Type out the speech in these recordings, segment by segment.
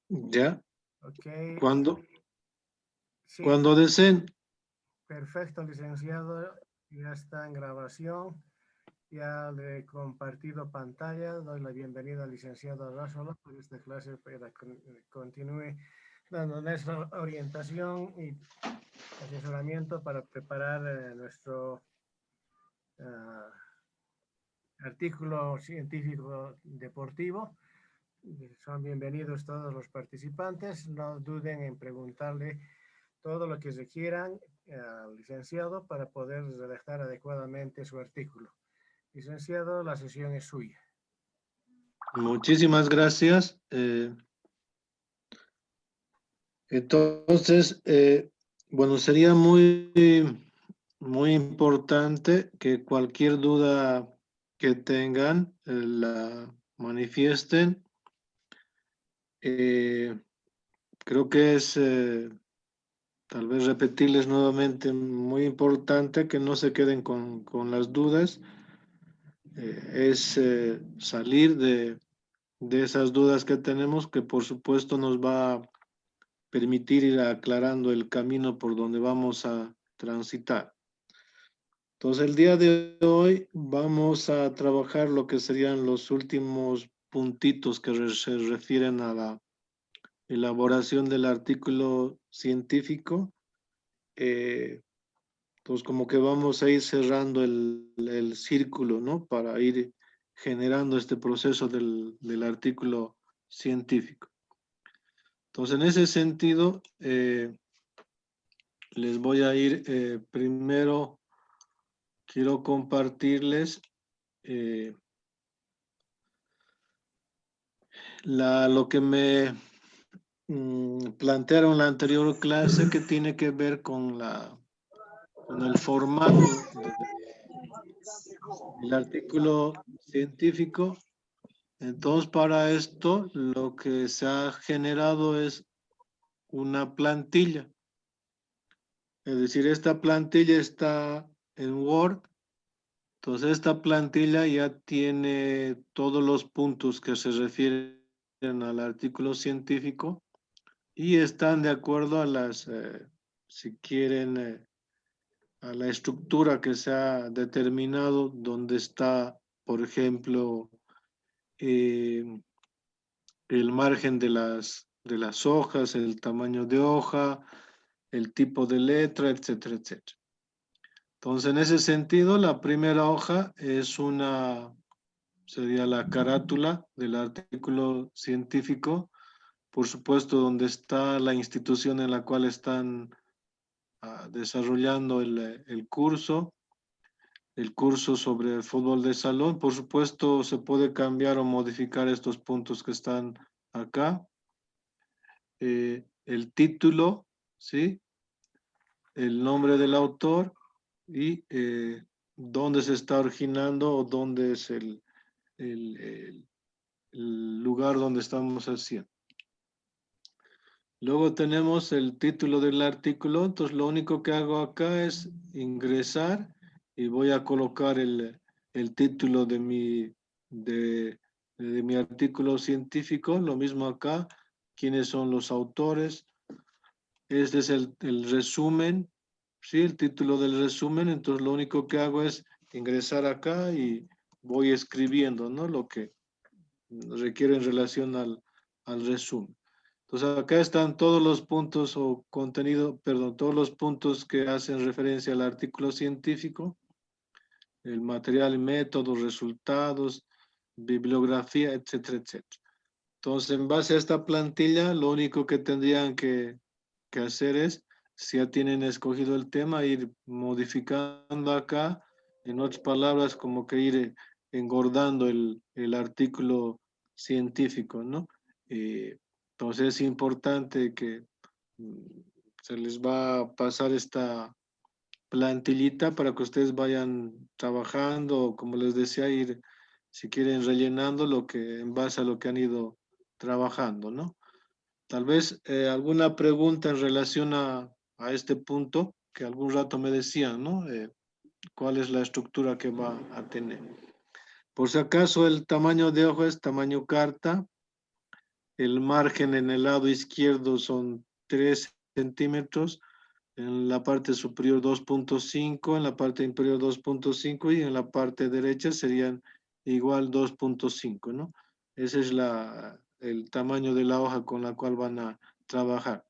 Ya, Ok, cuando, sí, cuando deseen. perfecto, licenciado. Ya está en grabación. Ya le he compartido pantalla. Doy la bienvenida al licenciado Rásola por esta clase para que continúe dando nuestra orientación y asesoramiento para preparar nuestro ah, artículo científico deportivo. Son bienvenidos todos los participantes. No duden en preguntarle todo lo que requieran al licenciado para poder redactar adecuadamente su artículo. Licenciado, la sesión es suya. Muchísimas gracias. Entonces, bueno, sería muy importante que cualquier duda que tengan la manifiesten. Eh, Creo que es tal vez repetirles nuevamente muy importante que no se queden con las dudas. Es salir de esas dudas que tenemos, que por supuesto nos va a permitir ir aclarando el camino por donde vamos a transitar. Entonces, el día de hoy vamos a trabajar lo que serían los últimos puntitos que se refieren a la elaboración del artículo científico. Pues como que vamos a ir cerrando el círculo, ¿no? Para ir generando este proceso del artículo científico. Entonces, en ese sentido, les voy a ir primero, quiero compartirles eh, lo que me plantearon en la anterior clase, que tiene que ver con el formato del artículo científico. Entonces, para esto, lo que se ha generado es una plantilla. Es decir, esta plantilla está en Word. Entonces, esta plantilla ya tiene todos los puntos que se refieren al artículo científico y están de acuerdo a si quieren, a la estructura que se ha determinado, donde está, por ejemplo, eh, el margen de las hojas, el tamaño de hoja, el tipo de letra, etcétera, etcétera. Entonces, en ese sentido, la primera hoja sería la carátula del artículo científico, por supuesto, donde está la institución en la cual están desarrollando el curso sobre fútbol de salón. Por supuesto, se puede cambiar o modificar estos puntos que están acá. El título, ¿sí? El nombre del autor y dónde se está originando o dónde es el lugar donde estamos haciendo. Luego tenemos el título del artículo, entonces lo único que hago acá es ingresar y voy a colocar el título de mi artículo científico, lo mismo acá, quiénes son los autores. Este es el resumen, ¿sí? El título del resumen. Entonces lo único que hago es ingresar acá y voy escribiendo, ¿no? Lo que requiere en relación al resumen. Entonces acá están todos los puntos o contenido, perdón, todos los puntos que hacen referencia al artículo científico, el material y métodos, resultados, bibliografía, etcétera, etcétera. Entonces, en base a esta plantilla, lo único que tendrían que hacer es, si ya tienen escogido el tema, ir modificando acá, en otras palabras, como que ir engordando el artículo científico, ¿no? Eh, entonces es importante que mm, se les va a pasar esta plantillita para que ustedes vayan trabajando, o como les decía, ir, si quieren, rellenando lo que, en base a lo que han ido trabajando, ¿no? Tal vez alguna pregunta en relación a este punto, que algún rato me decían, ¿no? ¿Cuál es la estructura que va a tener? Por si acaso, el tamaño de hoja es tamaño carta. el margen en el lado izquierdo son 3 centímetros, en la parte superior 2.5, en la parte inferior 2.5 y en la parte derecha serían igual 2.5, ¿no? Ese es el tamaño de la hoja con la cual van a trabajar.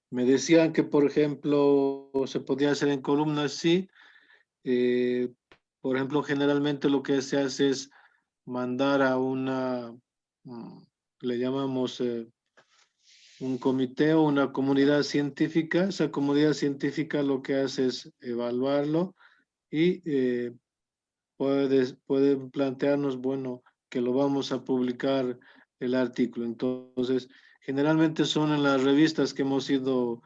Me decían que, por ejemplo, se podía hacer en columnas, sí. Por ejemplo, generalmente lo que se hace es mandar a le llamamos un comité o una comunidad científica. Esa comunidad científica lo que hace es evaluarlo y pueden plantearnos, bueno, que lo vamos a publicar el artículo. Entonces, generalmente son en las revistas que hemos ido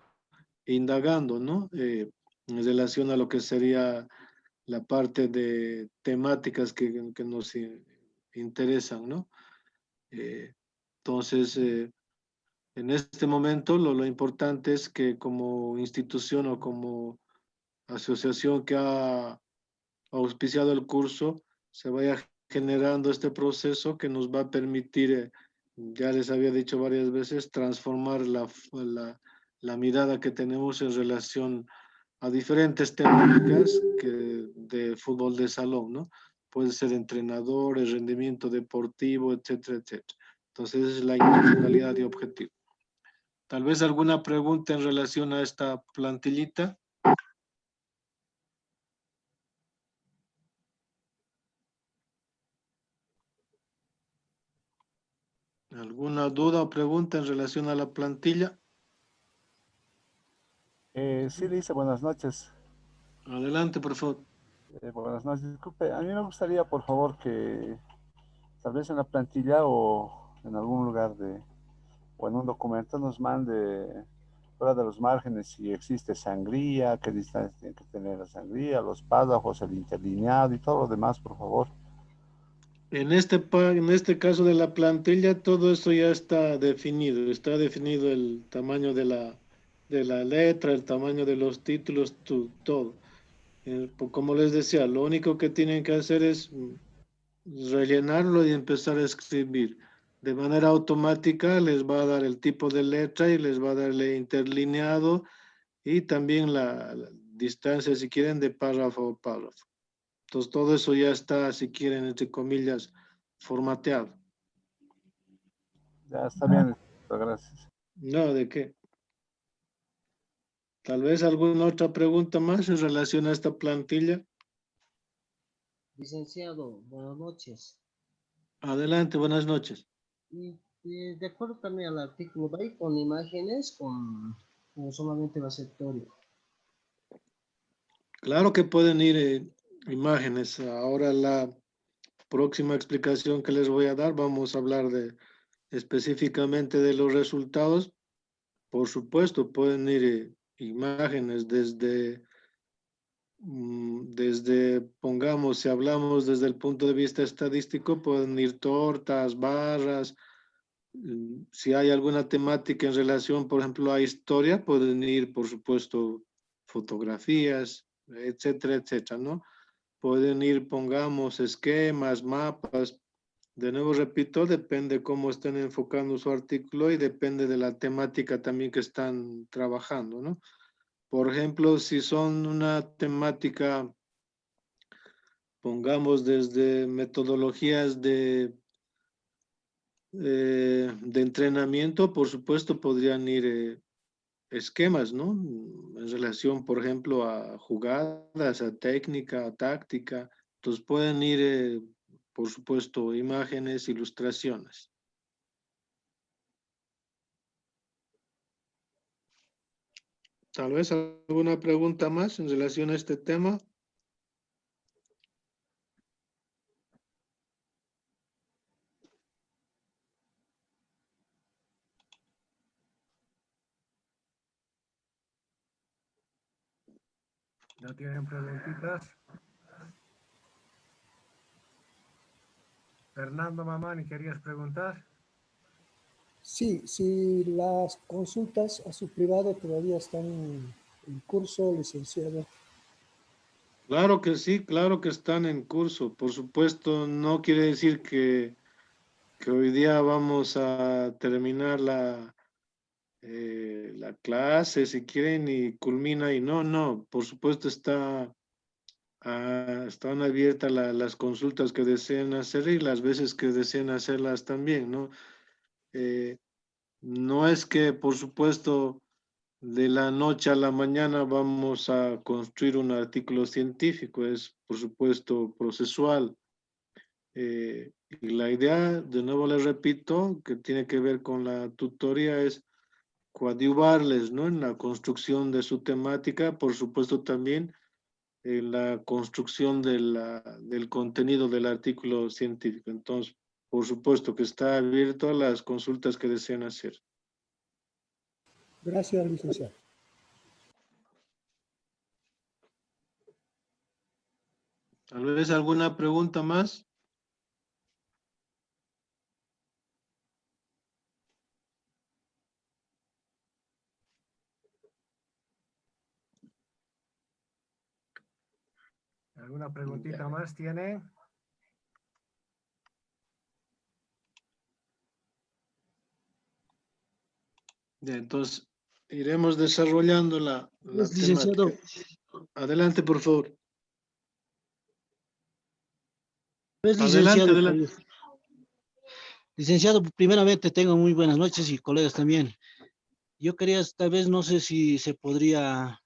indagando, ¿no? En relación a lo que sería la parte de temáticas que nos interesan, ¿no? Entonces, en este momento lo importante es que como institución o como asociación que ha auspiciado el curso, se vaya generando este proceso que nos va a permitir, ya les había dicho varias veces, transformar la mirada que tenemos en relación a diferentes temáticas de fútbol de salón, ¿no? Puede ser entrenadores, rendimiento deportivo, etcétera, etcétera. Entonces, esa es la intencionalidad y objetivo. Tal vez alguna pregunta en relación a esta plantillita. ¿Alguna duda o pregunta en relación a la plantilla? Sí, dice buenas noches. Adelante, por favor. Buenas noches. Disculpe, a mí me gustaría, por favor, que tal vez en la plantilla o en algún lugar o en un documento nos mande fuera de los márgenes si existe sangría, qué distancia tiene que tener la sangría, los párrafos, el interlineado y todo lo demás, por favor. En este caso de la plantilla, todo eso ya está definido. Está definido el tamaño de la letra, el tamaño de los títulos, todo. Como les decía, lo único que tienen que hacer es rellenarlo y empezar a escribir. De manera automática les va a dar el tipo de letra y les va a darle interlineado y también la distancia, si quieren, de párrafo a párrafo. Entonces, todo eso ya está, si quieren, entre comillas, formateado. Ya está bien, gracias. No, ¿de qué? Tal vez alguna otra pregunta más en relación a esta plantilla. Licenciado, buenas noches. Adelante, buenas noches. Y de acuerdo también al artículo, ¿va a ir con imágenes o solamente va a ser teórico? Claro que pueden ir imágenes. Ahora la próxima explicación que les voy a dar, vamos a hablar específicamente de los resultados. Por supuesto, pueden ir imágenes pongamos, si hablamos desde el punto de vista estadístico, pueden ir tortas, barras. Si hay alguna temática en relación, por ejemplo, a historia, pueden ir, por supuesto, fotografías, etcétera, etcétera, ¿no? Pueden ir, pongamos, esquemas, mapas. De nuevo, repito, depende cómo estén enfocando su artículo y depende de la temática también que están trabajando, ¿no? Por ejemplo, si son una temática, pongamos desde metodologías de entrenamiento, por supuesto, podrían ir esquemas, ¿no? En relación, por ejemplo, a jugadas, a técnica, a táctica. Entonces pueden ir, por supuesto, imágenes, ilustraciones. Tal vez alguna pregunta más en relación a este tema. ¿No tienen preguntitas? Fernando Mamani, ¿querías preguntar? Sí, si las consultas a su privado todavía están en curso, licenciado. Claro que sí, claro que están en curso. Por supuesto, no quiere decir que que hoy día vamos a terminar la clase, si quieren, y culmina y no, por supuesto están abiertas las consultas que deseen hacer y las veces que deseen hacerlas también, ¿no? No es que, por supuesto, de la noche a la mañana vamos a construir un artículo científico, es, por supuesto, procesual. Y la idea, de nuevo les repito, que tiene que ver con la tutoría es coadyuvarles, ¿no? En la construcción de su temática, por supuesto también en la construcción del contenido del artículo científico. Entonces, por supuesto que está abierto a las consultas que deseen hacer. Gracias, licenciado. Tal vez alguna pregunta más. ¿Alguna preguntita más tiene? Ya, entonces, iremos desarrollando la Licenciado, temática. Adelante, por favor. licenciado, Adelante. licenciado, primeramente tengo muy buenas noches y colegas también. Yo quería, tal vez, no sé si se podría,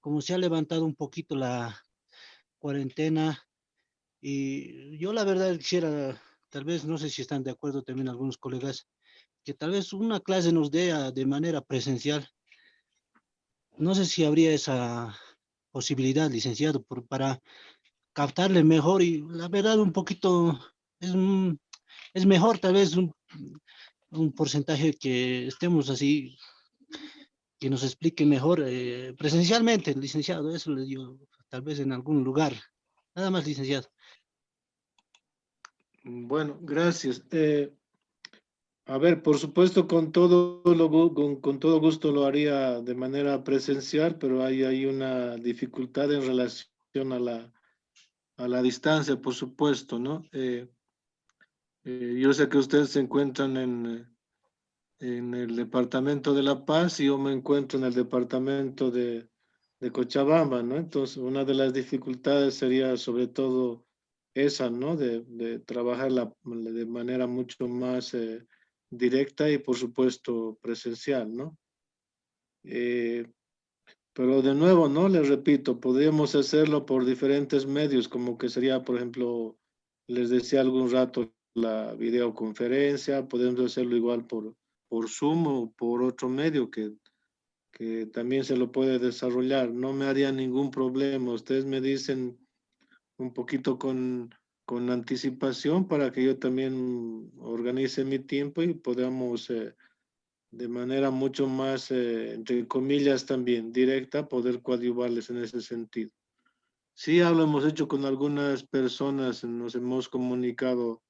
como se ha levantado un poquito la cuarentena, y yo la verdad quisiera, tal vez, no sé si están de acuerdo también algunos colegas, que tal vez una clase nos dé de manera presencial. No sé si habría esa posibilidad, licenciado, para captarle mejor y la verdad un poquito es mejor tal vez un porcentaje que estemos así, que nos explique mejor presencialmente, licenciado, eso le digo, tal vez en algún lugar. Nada más, licenciado. Bueno, gracias. A ver, por supuesto, con todo gusto lo haría de manera presencial, pero hay una dificultad en relación a la distancia, por supuesto, ¿no? Yo sé que ustedes se encuentran en el departamento de La Paz y yo me encuentro en el departamento de Cochabamba, ¿no? Entonces, una de las dificultades sería sobre todo esa, ¿no? De trabajar de manera mucho más directa y, por supuesto, presencial, ¿no? Eh, pero de nuevo, ¿no? Les repito, podríamos hacerlo por diferentes medios, como que sería, por ejemplo, les decía algún rato la videoconferencia, podemos hacerlo igual por Zoom o por otro medio que también se lo puede desarrollar. No me haría ningún problema. Ustedes me dicen un poquito con anticipación para que yo también organice mi tiempo y podamos de manera mucho más, entre comillas también, directa, poder coadyuvarles en ese sentido. Sí, lo hemos hecho con algunas personas, nos hemos comunicado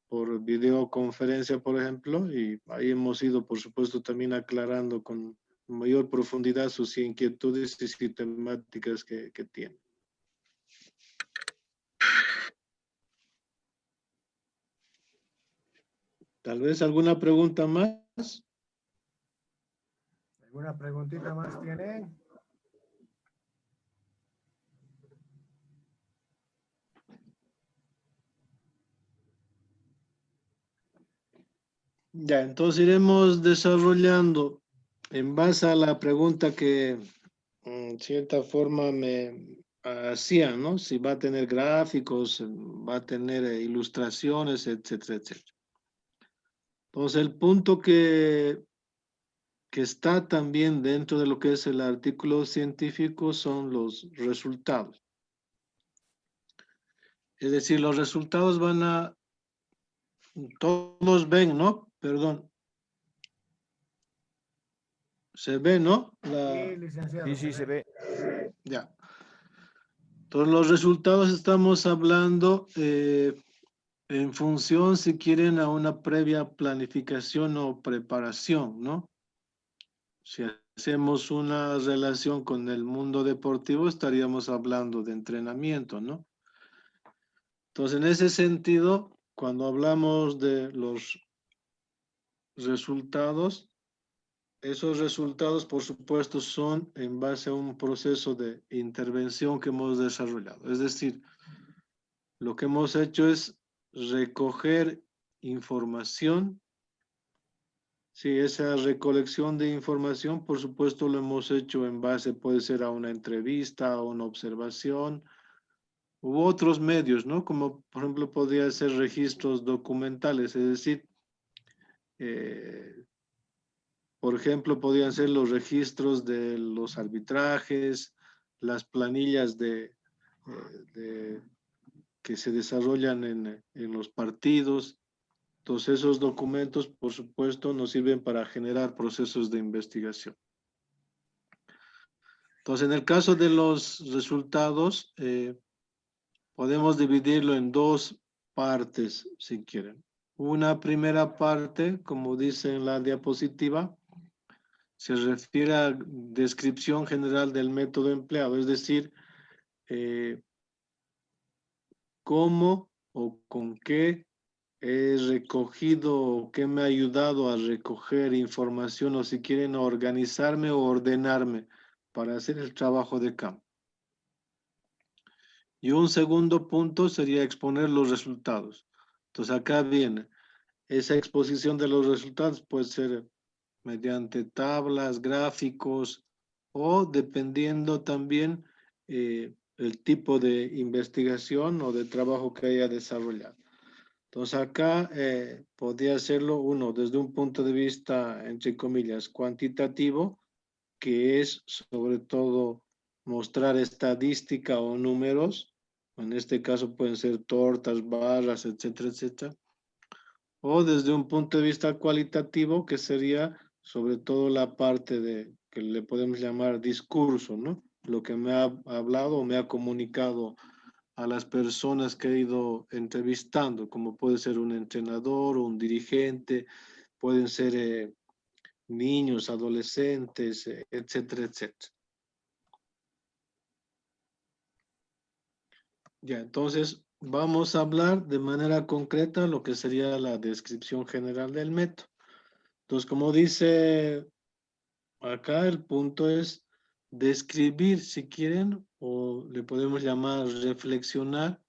por videoconferencia, por ejemplo, y ahí hemos ido, por supuesto, también aclarando con mayor profundidad sus inquietudes y temáticas que tienen. Tal vez alguna pregunta más. ¿Alguna preguntita más tiene? Ya, entonces iremos desarrollando en base a la pregunta que en cierta forma me hacían, ¿no? Si va a tener gráficos, va a tener ilustraciones, etcétera, etcétera. Entonces, el punto que está también dentro de lo que es el artículo científico son los resultados. Es decir, los resultados van a, todos ven, ¿no? Perdón. Se ve, ¿no? Sí, licenciado. Sí, se ve. Ya. Entonces, los resultados estamos hablando en función, si quieren, a una previa planificación o preparación, ¿no? Si hacemos una relación con el mundo deportivo, estaríamos hablando de entrenamiento, ¿no? Entonces, en ese sentido, cuando hablamos de los resultados, esos resultados, por supuesto, son en base a un proceso de intervención que hemos desarrollado. Es decir, lo que hemos hecho es recoger información. Sí, esa recolección de información, por supuesto, lo hemos hecho en base, puede ser a una entrevista, a una observación, u otros medios, ¿no? Como, por ejemplo, podría ser registros documentales, es decir, por ejemplo, podrían ser los registros de los arbitrajes, las planillas que se desarrollan en los partidos. Entonces, esos documentos, por supuesto, nos sirven para generar procesos de investigación. Entonces, en el caso de los resultados, podemos dividirlo en dos partes, si quieren. Una primera parte, como dice en la diapositiva, se refiere a descripción general del método empleado, es decir, cómo o con qué he recogido o qué me ha ayudado a recoger información o si quieren organizarme o ordenarme para hacer el trabajo de campo. Y un segundo punto sería exponer los resultados. Entonces acá viene, esa exposición de los resultados puede ser mediante tablas, gráficos o dependiendo también el tipo de investigación o de trabajo que haya desarrollado. Entonces acá podría hacerlo uno desde un punto de vista, entre comillas, cuantitativo, que es sobre todo mostrar estadística o números. En este caso pueden ser tortas, barras, etcétera, etcétera. O desde un punto de vista cualitativo, que sería sobre todo la parte de que le podemos llamar discurso, ¿no? Lo que me ha hablado o me ha comunicado a las personas que he ido entrevistando, como puede ser un entrenador o un dirigente, pueden ser niños, adolescentes, etcétera, etcétera. Ya, entonces vamos a hablar de manera concreta lo que sería la descripción general del método. Entonces, como dice acá, el punto es describir, si quieren, o le podemos llamar reflexionar.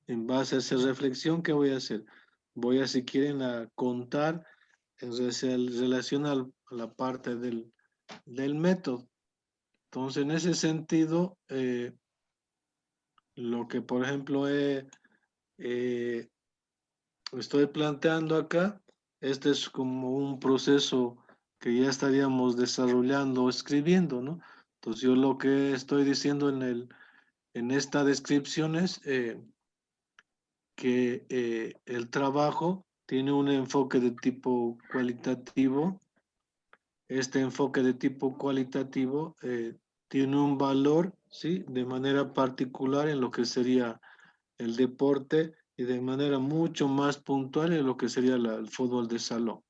En base a esa reflexión, ¿qué voy a hacer? Voy a, si quieren, a contar en relación a la parte del método. Entonces, en ese sentido, lo que, por ejemplo, estoy planteando acá, este es como un proceso que ya estaríamos desarrollando o escribiendo, ¿no? Entonces, yo lo que estoy diciendo en esta descripción es que el trabajo tiene un enfoque de tipo cualitativo. Este enfoque de tipo cualitativo tiene un valor, ¿sí? De manera particular en lo que sería el deporte y de manera mucho más puntual en lo que sería el fútbol de salón,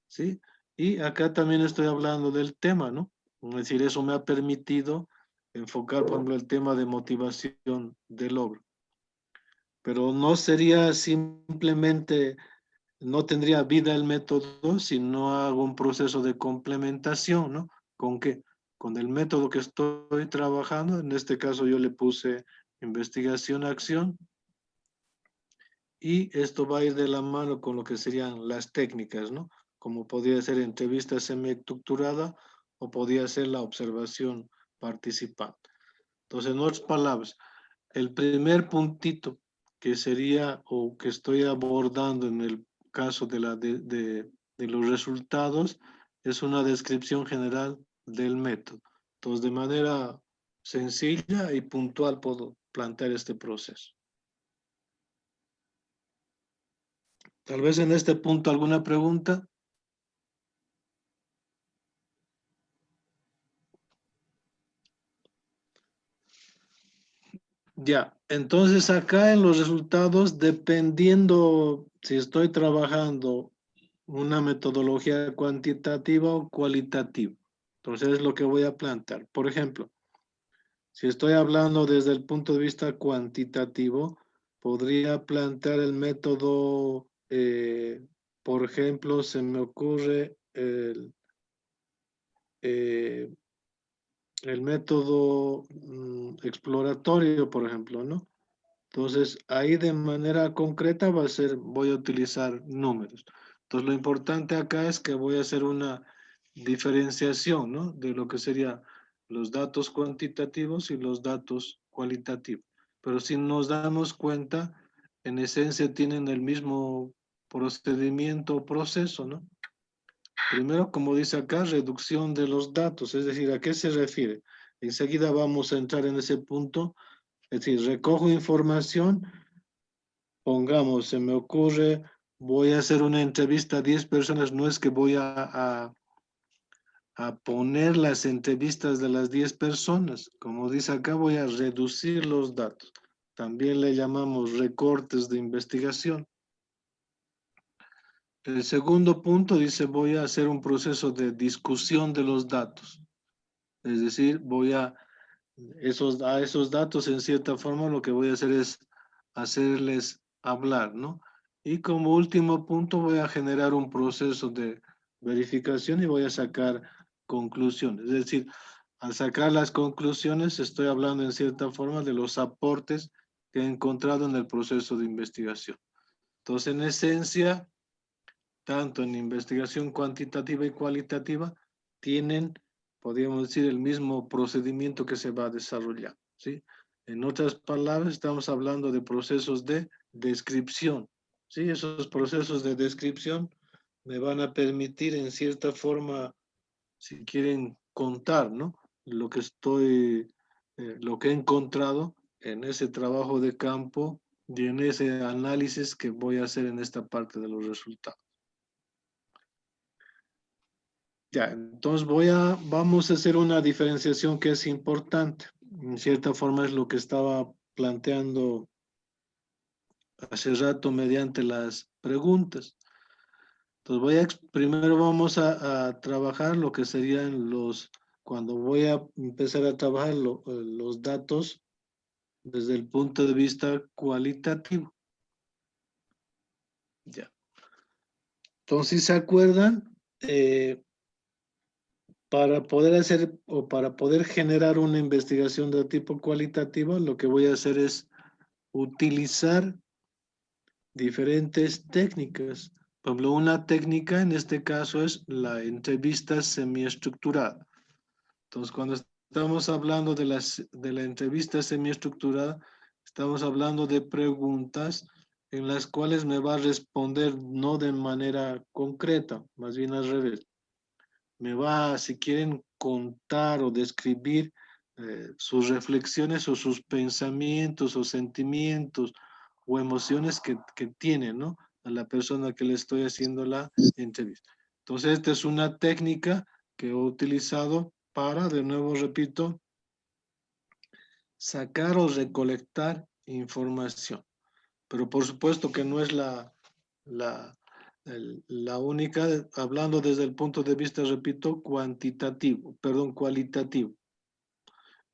¿sí? Y acá también estoy hablando del tema, ¿no? Es decir, eso me ha permitido enfocar, por ejemplo, el tema de motivación del logro. Pero no sería simplemente, no tendría vida el método si no hago un proceso de complementación, ¿no? ¿Con qué? Con el método que estoy trabajando, en este caso yo le puse investigación-acción, y esto va a ir de la mano con lo que serían las técnicas, ¿no? Como podría ser entrevista semiestructurada o podría ser la observación participante. Entonces, en otras palabras, el primer puntito que sería o que estoy abordando en el caso de los resultados es una descripción general del método. Entonces, de manera sencilla y puntual puedo plantear este proceso. Tal vez en este punto alguna pregunta. Ya, entonces acá en los resultados, dependiendo si estoy trabajando una metodología cuantitativa o cualitativa. Entonces es lo que voy a plantear. Por ejemplo, si estoy hablando desde el punto de vista cuantitativo, podría plantear el método, por ejemplo, se me ocurre el método exploratorio, por ejemplo, ¿no? Entonces, ahí de manera concreta voy a utilizar números. Entonces, lo importante acá es que voy a hacer una diferenciación, ¿no? De lo que serían los datos cuantitativos y los datos cualitativos. Pero si nos damos cuenta, en esencia tienen el mismo procedimiento o proceso, ¿no? Primero, como dice acá, reducción de los datos, es decir, ¿a qué se refiere? Enseguida vamos a entrar en ese punto, es decir, recojo información, pongamos, se me ocurre, voy a hacer una entrevista a 10 personas, no es que voy a poner las entrevistas de las 10 personas, como dice acá, voy a reducir los datos. También le llamamos recortes de investigación. El segundo punto dice, voy a hacer un proceso de discusión de los datos. Es decir, a esos datos en cierta forma lo que voy a hacer es hacerles hablar, ¿no? Y como último punto voy a generar un proceso de verificación y voy a sacar conclusiones. Es decir, al sacar las conclusiones estoy hablando en cierta forma de los aportes que he encontrado en el proceso de investigación. Entonces, en esencia, tanto en investigación cuantitativa y cualitativa, tienen, podríamos decir, el mismo procedimiento que se va a desarrollar, ¿sí? En otras palabras, estamos hablando de procesos de descripción, ¿sí? Esos procesos de descripción me van a permitir, en cierta forma, si quieren contar, ¿no? Lo que lo que he encontrado en ese trabajo de campo y en ese análisis que voy a hacer en esta parte de los resultados. Ya, entonces vamos a hacer una diferenciación que es importante. En cierta forma es lo que estaba planteando hace rato mediante las preguntas. Entonces primero vamos a trabajar lo que serían cuando voy a empezar a trabajar los datos desde el punto de vista cualitativo. Ya. Entonces, ¿se acuerdan? Para poder hacer o para poder generar una investigación de tipo cualitativo, lo que voy a hacer es utilizar diferentes técnicas. Por ejemplo, una técnica en este caso es la entrevista semiestructurada. Entonces, cuando estamos hablando de la entrevista semiestructurada, estamos hablando de preguntas en las cuales me va a responder no de manera concreta, más bien al revés. Me va, si quieren, contar o describir sus reflexiones o sus pensamientos o sentimientos o emociones que tiene, ¿no? A la persona que le estoy haciendo la entrevista. Entonces, esta es una técnica que he utilizado para, de nuevo repito, sacar o recolectar información. Pero por supuesto que no es la única, hablando desde el punto de vista, repito, cualitativo.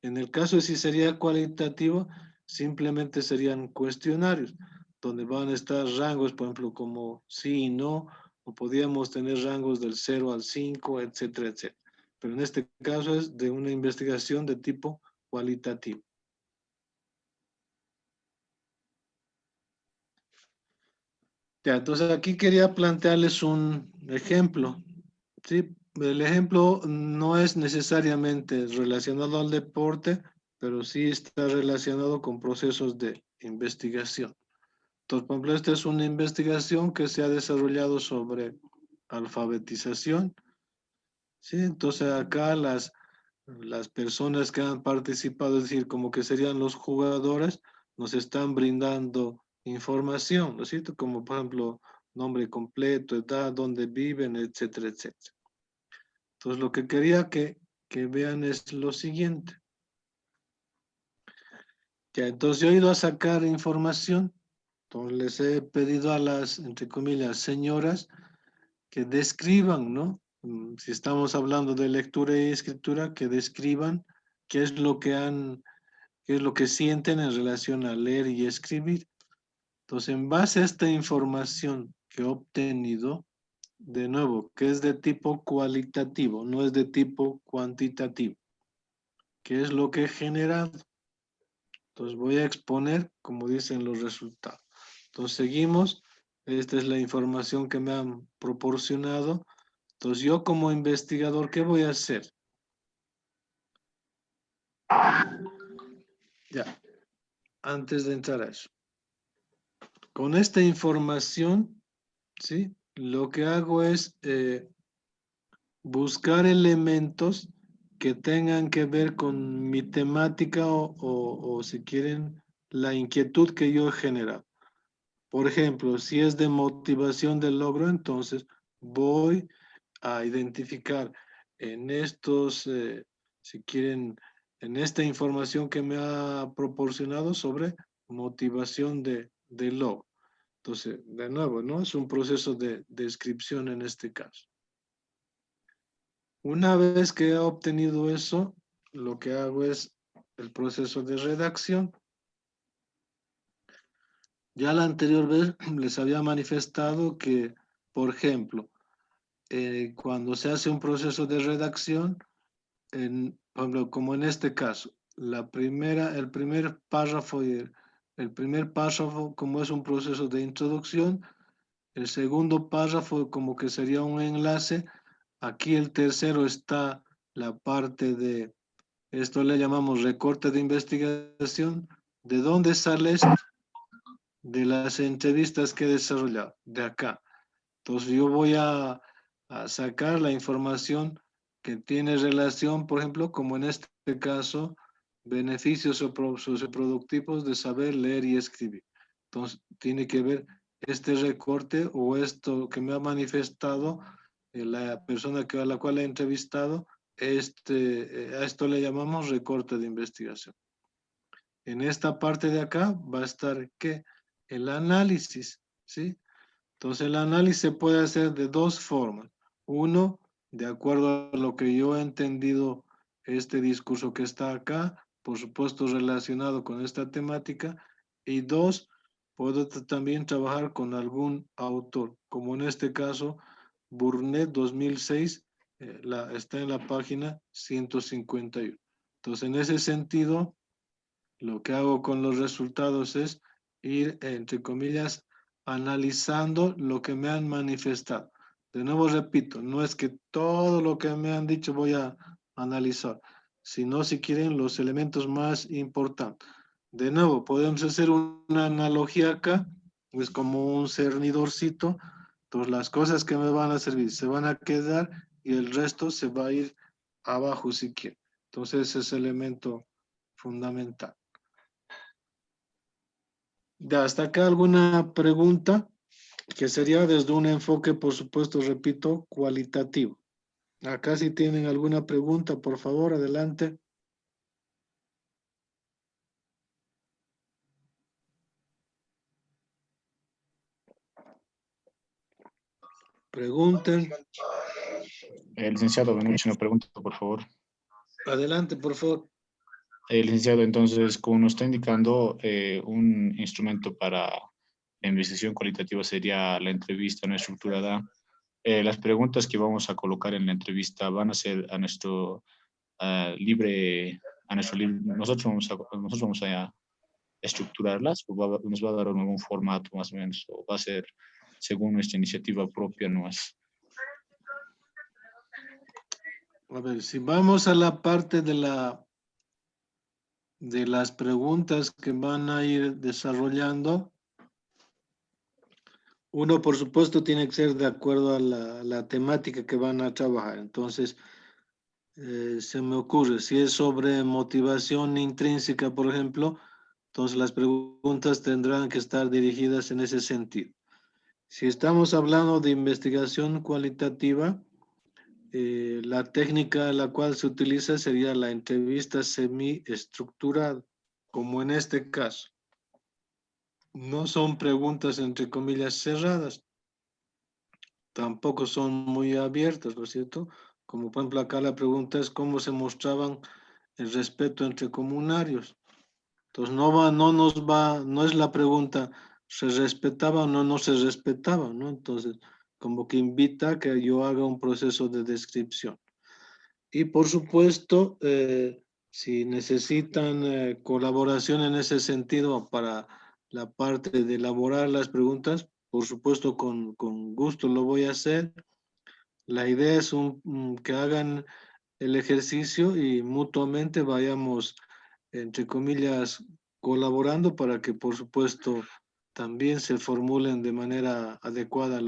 En el caso de si sería cualitativo, simplemente serían cuestionarios, donde van a estar rangos, por ejemplo, como sí y no, o podríamos tener rangos del 0 al 5, etcétera, etcétera. Pero en este caso es de una investigación de tipo cualitativo. Ya, entonces aquí quería plantearles un ejemplo, ¿sí? El ejemplo no es necesariamente relacionado al deporte, pero sí está relacionado con procesos de investigación. Entonces, por ejemplo, esta es una investigación que se ha desarrollado sobre alfabetización, ¿sí? Entonces acá las personas que han participado, es decir, como que serían los jugadores, nos están brindando información, ¿no es cierto? Como por ejemplo, nombre completo, edad, dónde viven, etcétera, etcétera. Entonces, lo que quería que vean es lo siguiente. Ya, entonces yo he ido a sacar información, entonces les he pedido a las, entre comillas, señoras, que describan, ¿no? Si estamos hablando de lectura y escritura, que describan qué es lo que sienten en relación a leer y escribir. Entonces, en base a esta información que he obtenido, de nuevo, que es de tipo cualitativo, no es de tipo cuantitativo, ¿qué es lo que he generado? Entonces, voy a exponer, como dicen los resultados. Entonces, seguimos. Esta es la información que me han proporcionado. Entonces, yo como investigador, ¿qué voy a hacer? Ya, antes de entrar a eso. Con esta información, ¿sí? Lo que hago es buscar elementos que tengan que ver con mi temática o si quieren, la inquietud que yo he generado. Por ejemplo, si es de motivación del logro, entonces voy a identificar en estos, si quieren, en esta información que me ha proporcionado sobre motivación del logro. Entonces, de nuevo, ¿no? Es un proceso de descripción en este caso. Una vez que he obtenido eso, lo que hago es el proceso de redacción. Ya la anterior vez les había manifestado que, por ejemplo, cuando se hace un proceso de redacción, por ejemplo, como en este caso, el primer párrafo el primer párrafo, como es un proceso de introducción, el segundo párrafo como que sería un enlace. Aquí el tercero está la parte de, esto le llamamos recorte de investigación. ¿De dónde sale esto? De las entrevistas que he desarrollado, de acá. Entonces yo voy a sacar la información que tiene relación, por ejemplo, como en este caso, beneficios socioproductivos de saber leer y escribir. Entonces tiene que ver este recorte o esto que me ha manifestado la persona a la cual he entrevistado, a esto le llamamos recorte de investigación. En esta parte de acá va a estar ¿qué? El análisis, ¿sí? Entonces el análisis se puede hacer de dos formas. Uno, de acuerdo a lo que yo he entendido este discurso que está acá, por supuesto relacionado con esta temática. Y dos, puedo también trabajar con algún autor, como en este caso, Burnett 2006, está en la página 151. Entonces en ese sentido, lo que hago con los resultados es ir, entre comillas, analizando lo que me han manifestado. De nuevo repito, no es que todo lo que me han dicho voy a analizar, sino si quieren los elementos más importantes. De nuevo, podemos hacer una analogía acá, es como un cernidorcito, entonces las cosas que me van a servir se van a quedar y el resto se va a ir abajo si quieren. Entonces ese es el elemento fundamental. ¿De hasta acá alguna pregunta? Que sería desde un enfoque, por supuesto, repito, cualitativo. Acá si tienen alguna pregunta, por favor, adelante. Pregunten. Licenciado, buenas noches, una pregunta, por favor. Adelante, por favor. Licenciado, entonces, como nos está indicando, un instrumento para la investigación cualitativa sería la entrevista no estructurada. Las preguntas que vamos a colocar en la entrevista van a ser a nuestro libre, nosotros vamos a estructurarlas o nos va a dar algún formato más o menos, o va a ser según nuestra iniciativa propia nomás. A ver, si vamos a la parte de las preguntas que van a ir desarrollando, uno, por supuesto, tiene que ser de acuerdo a la temática que van a trabajar. Entonces, se me ocurre, si es sobre motivación intrínseca, por ejemplo, entonces las preguntas tendrán que estar dirigidas en ese sentido. Si estamos hablando de investigación cualitativa, la técnica a la cual se utiliza sería la entrevista semiestructurada, como en este caso. No son preguntas entre comillas cerradas, tampoco son muy abiertas, ¿no es cierto? Como por ejemplo acá la pregunta es cómo se mostraban el respeto entre comunarios. Entonces no es la pregunta se respetaba o no se respetaba, ¿no? Entonces, como que invita a que yo haga un proceso de descripción. Y por supuesto, si necesitan colaboración en ese sentido para la parte de elaborar las preguntas, por supuesto con gusto lo voy a hacer. La idea es que hagan el ejercicio y mutuamente vayamos, entre comillas, colaborando para que por supuesto también se formulen de manera adecuada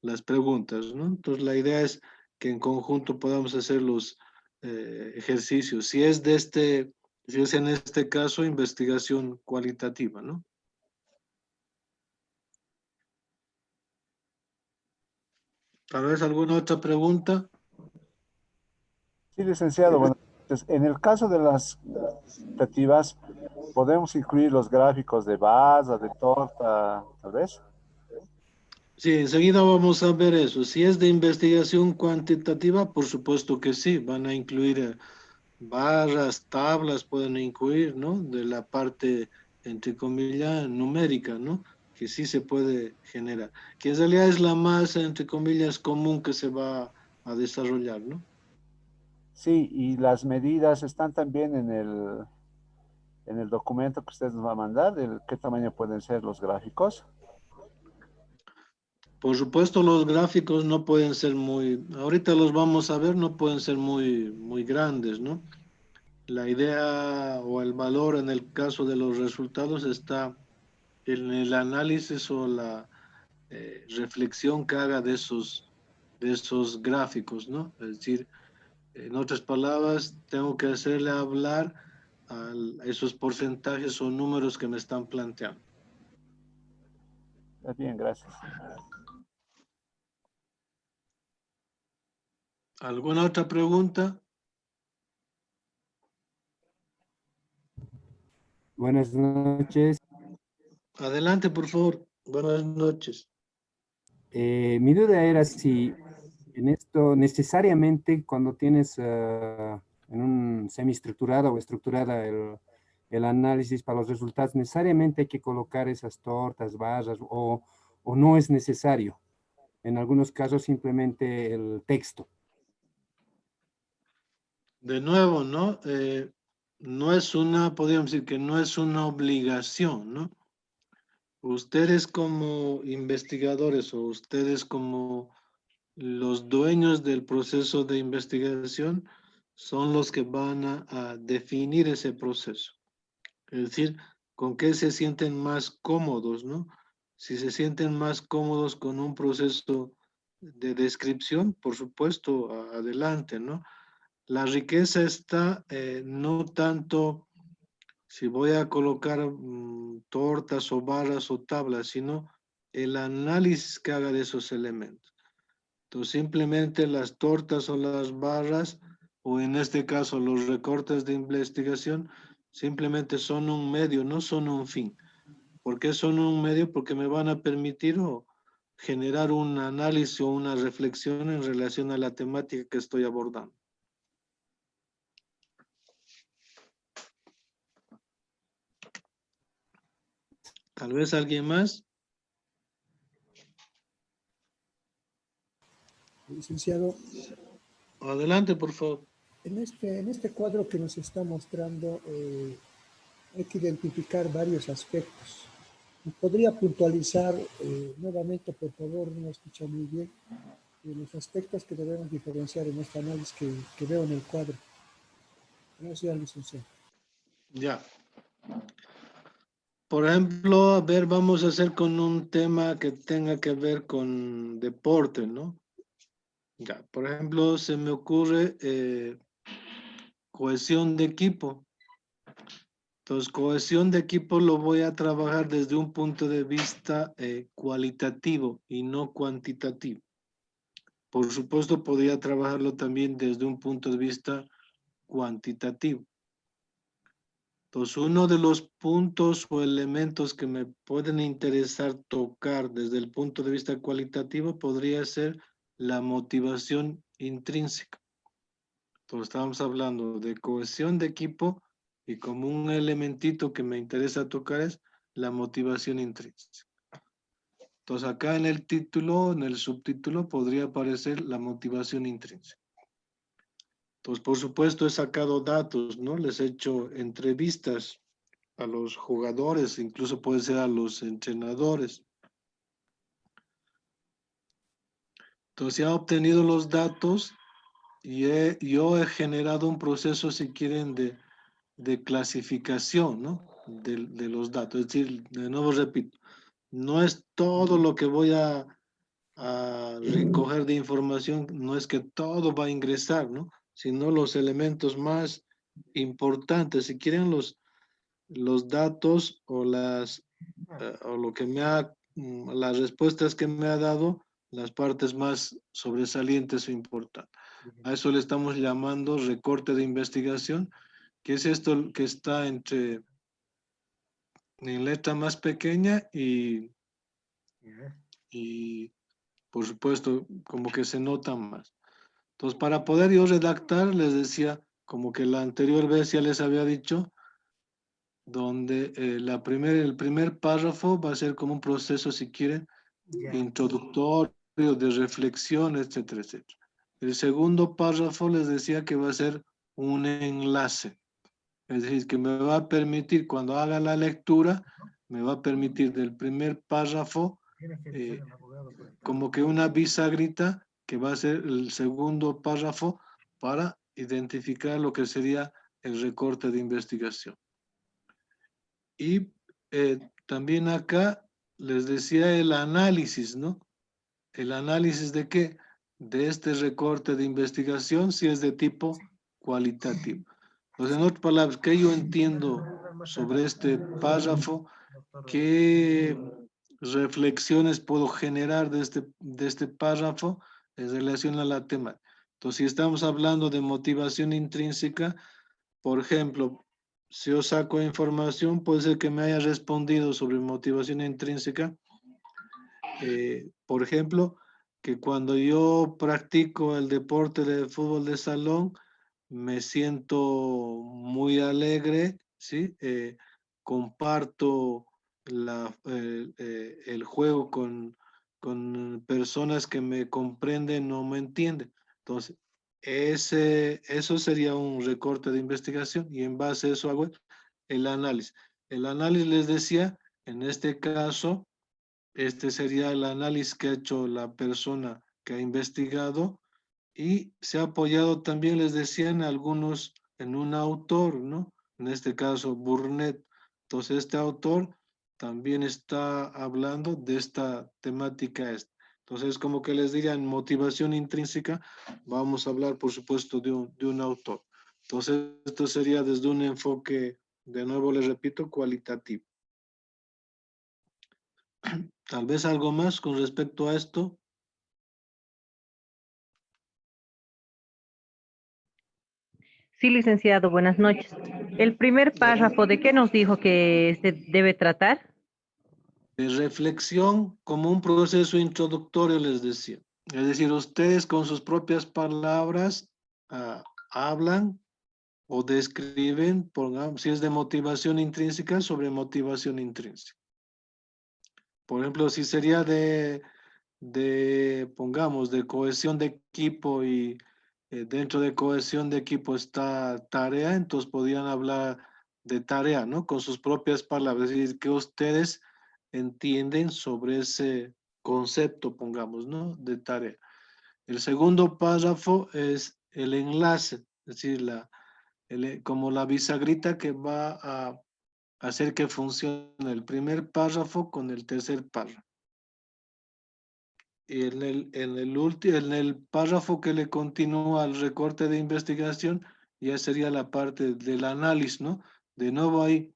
las preguntas, ¿no? Entonces la idea es que en conjunto podamos hacer los ejercicios. Si es en este caso investigación cualitativa, ¿no? Tal vez alguna otra pregunta. Sí, licenciado. Bueno, entonces, en el caso de las expectativas, podemos incluir los gráficos de barra, de torta, tal vez. Sí, enseguida vamos a ver eso. Si es de investigación cuantitativa, por supuesto que sí, van a incluir barras, tablas, pueden incluir, ¿no? De la parte, entre comillas, numérica, ¿no? Que sí se puede generar, que en realidad es la más, entre comillas, común que se va a desarrollar, ¿no? Sí, y las medidas están también en el documento que usted nos va a mandar, de qué tamaño pueden ser los gráficos. Por supuesto, los gráficos no pueden ser ahorita los vamos a ver, no pueden ser muy grandes, ¿no? La idea o el valor en el caso de los resultados está en el análisis o la reflexión que haga de esos gráficos, ¿no? Es decir, en otras palabras, tengo que hacerle hablar a esos porcentajes o números que me están planteando. Bien, gracias. ¿Alguna otra pregunta? Buenas noches. Adelante, por favor. Buenas noches. Mi duda era si en esto necesariamente cuando tienes en un semiestructurado o estructurada el análisis para los resultados, necesariamente hay que colocar esas tortas, barras o no es necesario. En algunos casos simplemente el texto. De nuevo, ¿no? Podríamos decir que no es una obligación, ¿no? Ustedes como investigadores o ustedes como los dueños del proceso de investigación son los que van a definir ese proceso. Es decir, con qué se sienten más cómodos, ¿no? Si se sienten más cómodos con un proceso de descripción, por supuesto, adelante, ¿no? La riqueza está no tanto si voy a colocar tortas o barras o tablas, sino el análisis que haga de esos elementos. Entonces, simplemente las tortas o las barras, o en este caso los recortes de investigación, simplemente son un medio, no son un fin. ¿Por qué son un medio? Porque me van a permitir generar un análisis o una reflexión en relación a la temática que estoy abordando. Tal vez alguien más. Licenciado, Adelante, por favor. en este cuadro que nos está mostrando, hay que identificar varios aspectos. ¿Me podría puntualizar nuevamente, por favor? No escucha muy bien. Los aspectos que debemos diferenciar en este análisis que veo en el cuadro. Gracias, licenciado. Ya. Por ejemplo, a ver, vamos a hacer con un tema que tenga que ver con deporte, ¿no? Ya, por ejemplo, se me ocurre cohesión de equipo. Entonces, cohesión de equipo lo voy a trabajar desde un punto de vista cualitativo y no cuantitativo. Por supuesto, podría trabajarlo también desde un punto de vista cuantitativo. Entonces, uno de los puntos o elementos que me pueden interesar tocar desde el punto de vista cualitativo podría ser la motivación intrínseca. Entonces, estamos hablando de cohesión de equipo y como un elementito que me interesa tocar es la motivación intrínseca. Entonces acá en el título, en el subtítulo, podría aparecer la motivación intrínseca. Entonces, por supuesto, he sacado datos, ¿no? Les he hecho entrevistas a los jugadores, incluso puede ser a los entrenadores. Entonces, ya he obtenido los datos y yo he generado un proceso, si quieren, de clasificación, ¿no? De los datos. Es decir, de nuevo repito, no es todo lo que voy a recoger de información, no es que todo va a ingresar, ¿no? Sino los elementos más importantes. Si quieren los datos o o lo que las respuestas que me ha dado, las partes más sobresalientes o importantes. A eso le estamos llamando recorte de investigación, que es esto que está en letra más pequeña y por supuesto como que se nota más. Entonces, para poder yo redactar, les decía, como que la anterior vez ya les había dicho, donde el primer párrafo va a ser como un proceso, si quieren, introductorio, de reflexión, etcétera, etcétera. El segundo párrafo les decía que va a ser un enlace. Es decir, que me va a permitir, cuando haga la lectura, me va a permitir del primer párrafo como que una bisagrita que va a ser el segundo párrafo para identificar lo que sería el recorte de investigación. Y también acá les decía el análisis, ¿no? ¿El análisis de qué? De este recorte de investigación, si es de tipo cualitativo. Entonces, en otras palabras, ¿qué yo entiendo sobre este párrafo? ¿Qué reflexiones puedo generar de este párrafo en relación a la temática? Entonces, si estamos hablando de motivación intrínseca, por ejemplo, si yo saco información, puede ser que me haya respondido sobre motivación intrínseca. Por ejemplo, que cuando yo practico el deporte de fútbol de salón, me siento muy alegre, ¿sí? Comparto el juego con personas que me comprenden o me entienden. Entonces, eso sería un recorte de investigación y en base a eso hago el análisis. El análisis les decía, en este caso, este sería el análisis que ha hecho la persona que ha investigado y se ha apoyado también, les decía, en un autor, ¿no? En este caso, Burnett. Entonces, este autor también está hablando de esta temática. Entonces, como que les diría, en motivación intrínseca, vamos a hablar, por supuesto, de un autor. Entonces, esto sería desde un enfoque, de nuevo les repito, cualitativo. Tal vez algo más con respecto a esto. Sí, licenciado, buenas noches. El primer párrafo, ¿de qué nos dijo que se debe tratar? De reflexión como un proceso introductorio, les decía. Es decir, ustedes con sus propias palabras hablan o describen, pongamos, si es de motivación intrínseca, sobre motivación intrínseca. Por ejemplo, si sería pongamos, de cohesión de equipo y dentro de cohesión de equipo está tarea, entonces podrían hablar de tarea, ¿no? Con sus propias palabras, es decir, que ustedes entienden sobre ese concepto, pongamos, ¿no? De tarea. El segundo párrafo es el enlace, es decir, como la bisagrita que va a hacer que funcione el primer párrafo con el tercer párrafo. Y en el párrafo que le continúa al recorte de investigación, ya sería la parte del análisis, ¿no? De nuevo ahí,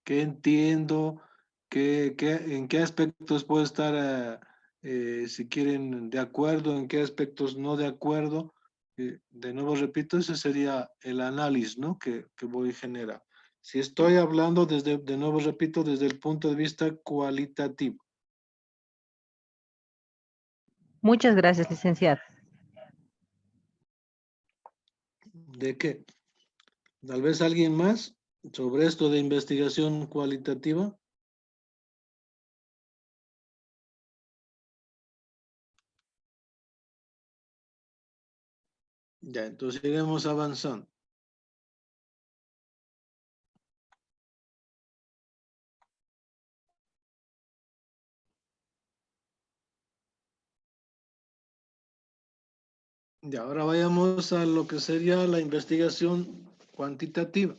¿qué entiendo? En qué aspectos puedo estar, si quieren, de acuerdo? ¿En qué aspectos no de acuerdo? De nuevo repito, ese sería el análisis, ¿no? Que voy a generar. Si estoy hablando de nuevo repito, desde el punto de vista cualitativo. Muchas gracias, licenciado. ¿De qué? Tal vez alguien más sobre esto de investigación cualitativa. Ya, entonces iremos avanzando. Y ahora vayamos a lo que sería la investigación cuantitativa.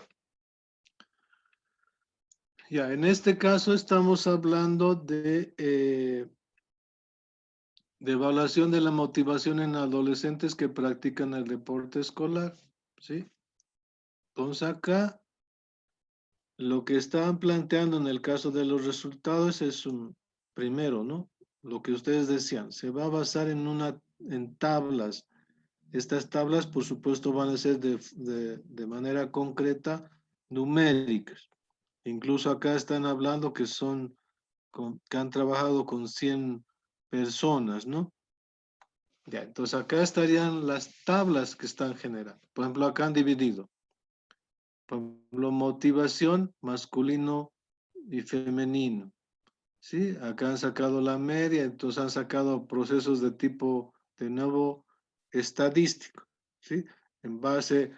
Ya, en este caso estamos hablando de evaluación de la motivación en adolescentes que practican el deporte escolar, ¿sí? Entonces acá, lo que estaban planteando en el caso de los resultados es primero, ¿no? Lo que ustedes decían, se va a basar en tablas. Estas tablas, por supuesto, van a ser de manera concreta numéricas. Incluso acá están hablando que que han trabajado con 100 personas, ¿no? Ya, entonces acá estarían las tablas que están generando. Por ejemplo, acá han dividido. Por ejemplo, motivación masculino y femenino. ¿Sí? Acá han sacado la media, entonces han sacado procesos de tipo, de nuevo, estadístico. ¿Sí? En base,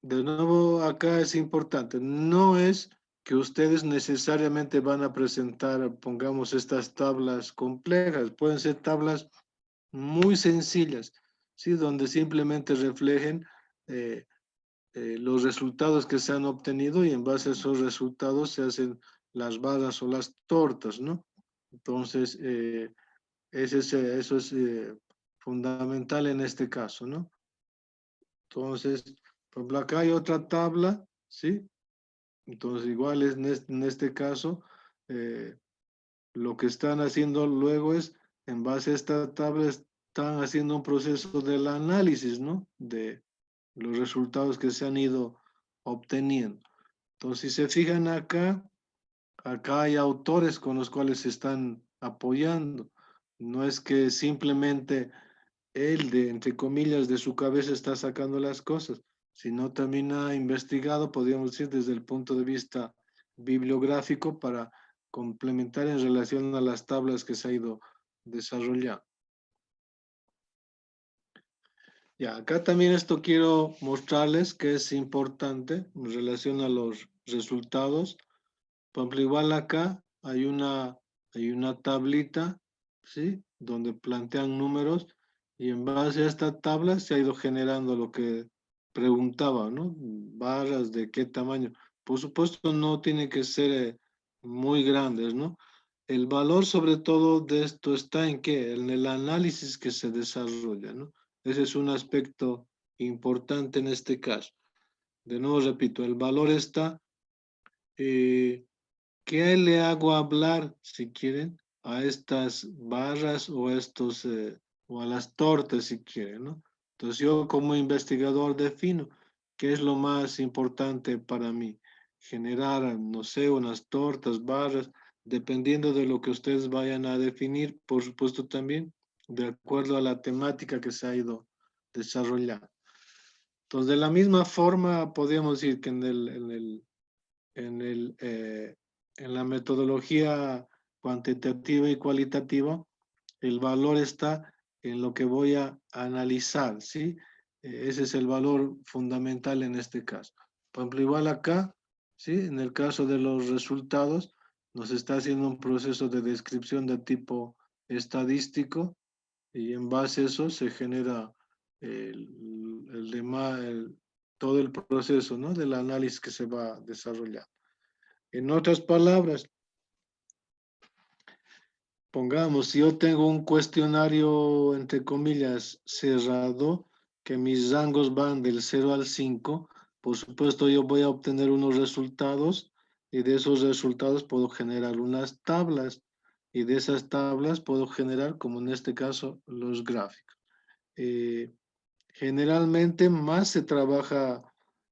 de nuevo, acá es importante, no es que ustedes necesariamente van a presentar, pongamos, estas tablas complejas, pueden ser tablas muy sencillas, ¿sí? Donde simplemente reflejen los resultados que se han obtenido y en base a esos resultados se hacen las barras o las tortas, ¿no? Entonces, eso es fundamental en este caso, ¿no? Entonces, por ejemplo, acá hay otra tabla, ¿sí? Entonces, igual es en este caso, lo que están haciendo luego es, en base a esta tabla, están haciendo un proceso del análisis, ¿no? De los resultados que se han ido obteniendo. Entonces, si se fijan acá, acá hay autores con los cuales se están apoyando. No es que simplemente él, entre comillas, de su cabeza está sacando las cosas, sino también ha investigado, podríamos decir, desde el punto de vista bibliográfico para complementar en relación a las tablas que se ha ido desarrollando. Ya, acá también esto quiero mostrarles que es importante en relación a los resultados. Por ejemplo, igual acá hay una tablita, ¿sí? Donde plantean números y en base a esta tabla se ha ido generando lo que preguntaba, ¿no? Barras de qué tamaño. Por supuesto, no tiene que ser muy grandes, ¿no? El valor sobre todo de esto está en qué, en el análisis que se desarrolla, ¿no? Ese es un aspecto importante en este caso. De nuevo repito, el valor está, ¿qué le hago hablar, si quieren, a estas barras o o a las tortas, si quieren, ¿no? Entonces yo como investigador defino qué es lo más importante para mí. Generar, no sé, unas tortas, barras, dependiendo de lo que ustedes vayan a definir, por supuesto también, de acuerdo a la temática que se ha ido desarrollando. Entonces, de la misma forma, podríamos decir que en la metodología cuantitativa y cualitativa, el valor está en lo que voy a analizar, ¿sí? Ese es el valor fundamental en este caso. Por ejemplo, igual acá, ¿sí? En el caso de los resultados, nos está haciendo un proceso de descripción de tipo estadístico y en base a eso se genera todo el proceso, ¿no? Del análisis que se va a desarrollar. En otras palabras, pongamos, si yo tengo un cuestionario, entre comillas, cerrado, que mis rangos van del 0 al 5, por supuesto yo voy a obtener unos resultados y de esos resultados puedo generar unas tablas y de esas tablas puedo generar, como en este caso, los gráficos. Generalmente más se trabaja,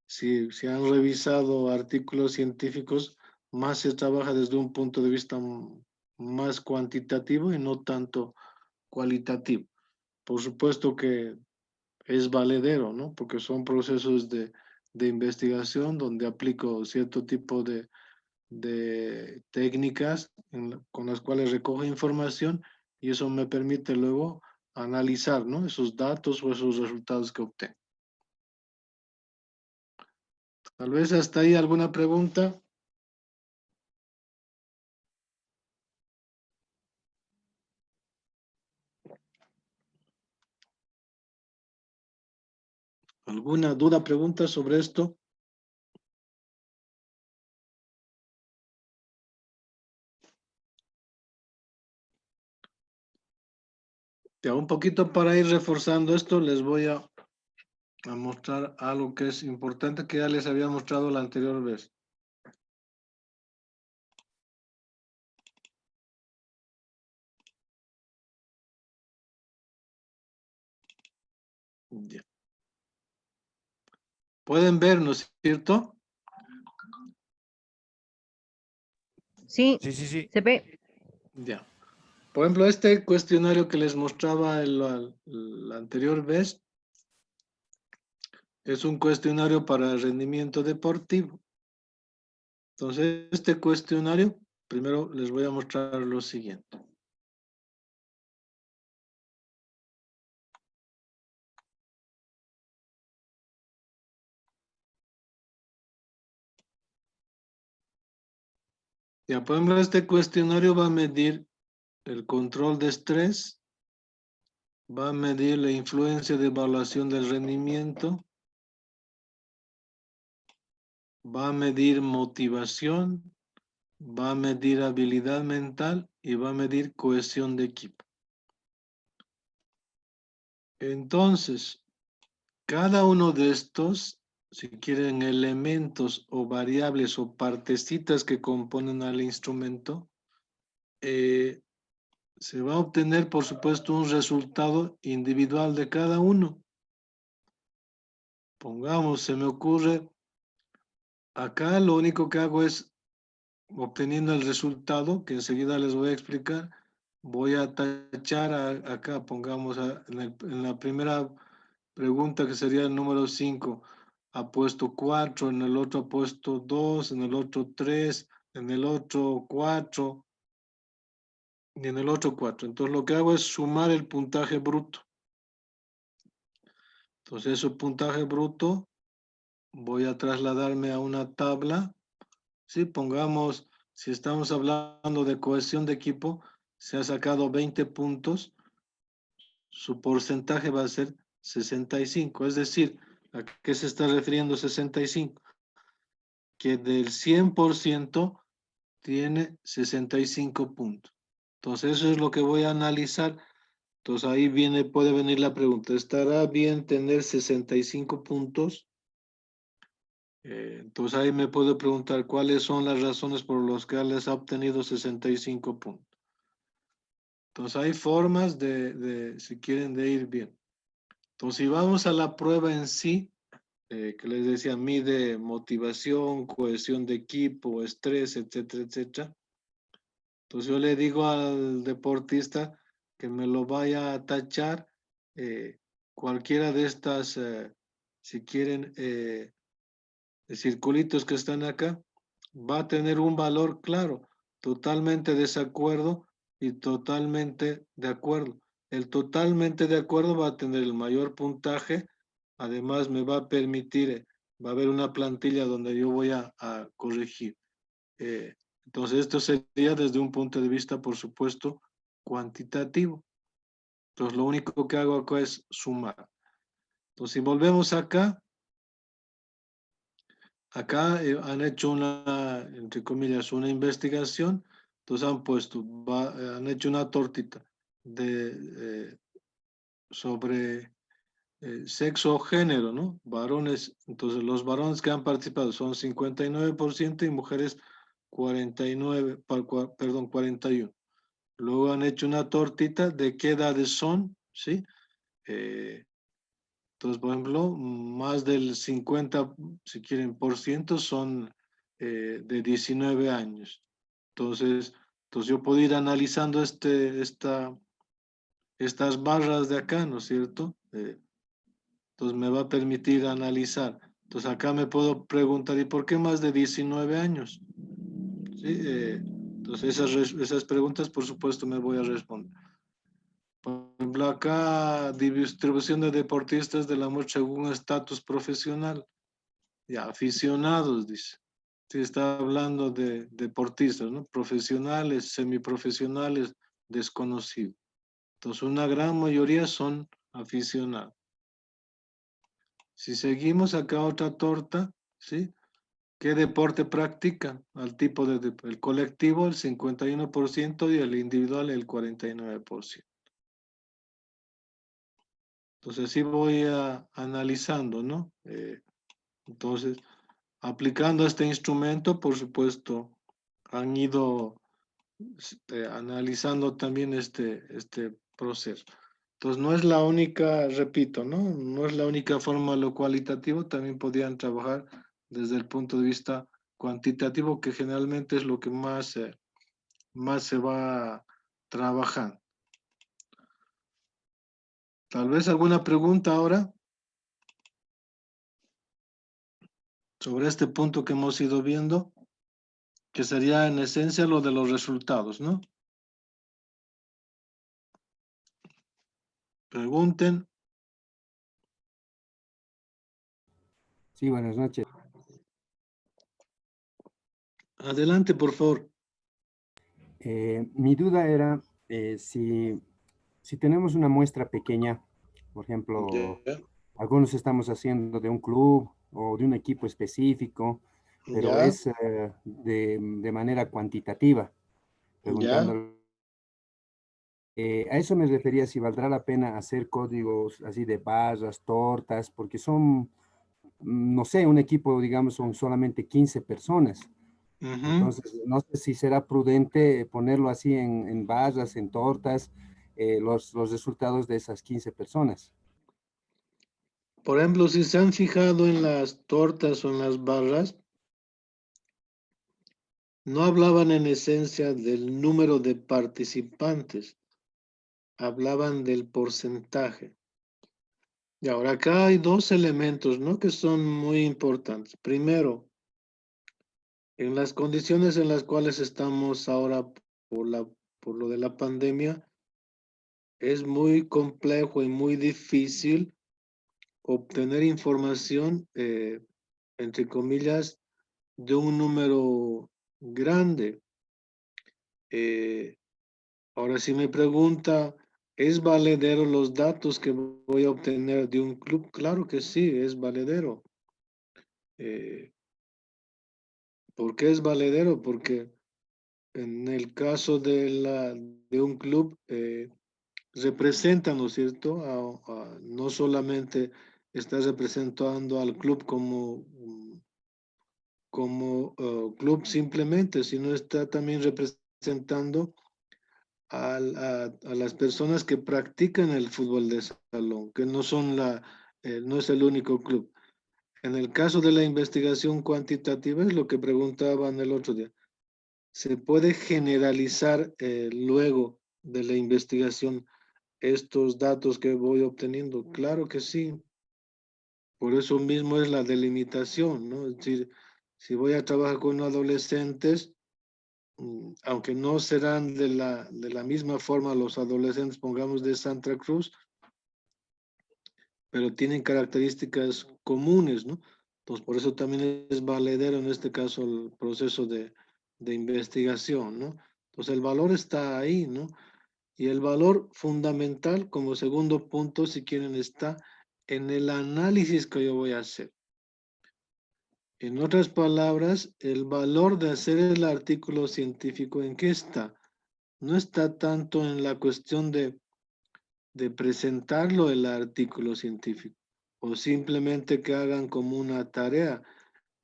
si han revisado artículos científicos, más se trabaja desde un punto de vista más cuantitativo y no tanto cualitativo. Por supuesto que es valedero, ¿no? Porque son procesos de investigación donde aplico cierto tipo de técnicas con las cuales recojo información y eso me permite luego analizar, ¿no? Esos datos o esos resultados que obtengo. Tal vez hasta ahí alguna pregunta. ¿Alguna duda, pregunta sobre esto? Ya, un poquito para ir reforzando esto, les voy a mostrar algo que es importante que ya les había mostrado la anterior vez. Ya. Pueden ver, ¿no es cierto? Sí, se ve. Ya. Por ejemplo, este cuestionario que les mostraba la anterior vez es un cuestionario para rendimiento deportivo. Entonces, este cuestionario, primero les voy a mostrar lo siguiente. Ya, por ejemplo, este cuestionario va a medir el control de estrés, va a medir la influencia de evaluación del rendimiento, va a medir motivación, va a medir habilidad mental y va a medir cohesión de equipo. Entonces, cada uno de estos, si quieren elementos o variables o partecitas que componen al instrumento, se va a obtener, por supuesto, un resultado individual de cada uno. Pongamos, se me ocurre, acá lo único que hago es, obteniendo el resultado, que enseguida les voy a explicar, voy a tachar acá, pongamos en la primera pregunta, que sería el número 5, ha puesto 4, en el otro ha puesto 2, en el otro 3, en el otro 4 y en el otro 4. Entonces lo que hago es sumar el puntaje bruto. Entonces ese puntaje bruto voy a trasladarme a una tabla. Sí, pongamos, si estamos hablando de cohesión de equipo, se ha sacado 20 puntos, su porcentaje va a ser 65. Es decir, ¿a qué se está refiriendo 65? Que del 100% tiene 65 puntos. Entonces eso es lo que voy a analizar. Entonces ahí puede venir la pregunta, ¿estará bien tener 65 puntos? Entonces ahí me puedo preguntar cuáles son las razones por las que les ha obtenido 65 puntos. Entonces hay formas si quieren, de ir bien. Entonces si vamos a la prueba en sí, que les decía, mide motivación, cohesión de equipo, estrés, etcétera, etcétera. Entonces yo le digo al deportista que me lo vaya a tachar cualquiera de estas, si quieren, circulitos que están acá, va a tener un valor claro, totalmente desacuerdo y totalmente de acuerdo. El totalmente de acuerdo va a tener el mayor puntaje, además me va a permitir, va a haber una plantilla donde yo voy a corregir. Entonces esto sería desde un punto de vista, por supuesto, cuantitativo. Entonces lo único que hago acá es sumar. Entonces si volvemos acá, han hecho una, entre comillas, una investigación, entonces han puesto, han hecho una tortita sobre sexo o género, ¿no? Varones, entonces los varones que han participado son 59% y mujeres 49, perdón, 41. Luego han hecho una tortita de qué edades son, ¿sí? Entonces, por ejemplo, más del 50, si quieren, por ciento son de 19 años. Entonces yo puedo ir analizando estas barras de acá, ¿no es cierto? Entonces me va a permitir analizar. Entonces acá me puedo preguntar, ¿y por qué más de 19 años? ¿Sí? Entonces esas preguntas, por supuesto, me voy a responder. Por ejemplo, acá distribución de deportistas de la muestra según estatus profesional. Ya, aficionados, dice. Sí, está hablando de deportistas, ¿no? Profesionales, semiprofesionales, desconocidos. Entonces, una gran mayoría son aficionados. Si seguimos acá otra torta, ¿sí? ¿Qué deporte practican? Al tipo de el colectivo el 51% y el individual el 49%. Entonces, sí voy analizando, ¿no? Entonces, aplicando este instrumento, por supuesto, han ido analizando también este proceso. Entonces, no es la única, repito, ¿no? No es la única forma lo cualitativo, también podrían trabajar desde el punto de vista cuantitativo, que generalmente es lo que más se va trabajando. Tal vez alguna pregunta ahora sobre este punto que hemos ido viendo, que sería en esencia lo de los resultados, ¿no? Pregunten. Sí, buenas noches. Adelante, por favor. Mi duda era si tenemos una muestra pequeña, por ejemplo, Ya, algunos estamos haciendo de un club o de un equipo específico, pero ya, es de manera cuantitativa, ya. preguntando. A eso me refería si valdrá la pena hacer códigos así de barras, tortas, porque son, no sé, un equipo, digamos, son solamente 15 personas. Ujú. Entonces, no sé si será prudente ponerlo así en barras, en tortas, los resultados de esas 15 personas. Por ejemplo, si se han fijado en las tortas o en las barras, no hablaban en esencia del número de participantes, hablaban del porcentaje. Y ahora acá hay dos elementos, ¿no? Que son muy importantes. Primero, en las condiciones en las cuales estamos ahora por lo de la pandemia, es muy complejo y muy difícil obtener información, entre comillas, de un número grande. Eh, Ahora, si me pregunta, ¿es valedero los datos que voy a obtener de un club? Claro que sí, es valedero. Eh, ¿Por qué es valedero? Porque en el caso de un club, representa, ¿no es cierto? No solamente está representando al club como club simplemente, sino está también representando a las personas que practican el fútbol de salón, que no son no es el único club. En el caso de la investigación cuantitativa, es lo que preguntaban el otro día. ¿Se puede generalizar luego de la investigación estos datos que voy obteniendo? Claro que sí. Por eso mismo es la delimitación, ¿no? Es decir, si voy a trabajar con adolescentes, aunque no serán de la misma forma los adolescentes, pongamos, de Santa Cruz, pero tienen características comunes, ¿no? Entonces, por eso también es valedero en este caso el proceso de investigación, ¿no? Entonces, el valor está ahí, ¿no? Y el valor fundamental, como segundo punto, si quieren, está en el análisis que yo voy a hacer. En otras palabras, el valor de hacer el artículo científico, ¿en qué está? No está tanto en la cuestión de presentarlo el artículo científico o simplemente que hagan como una tarea.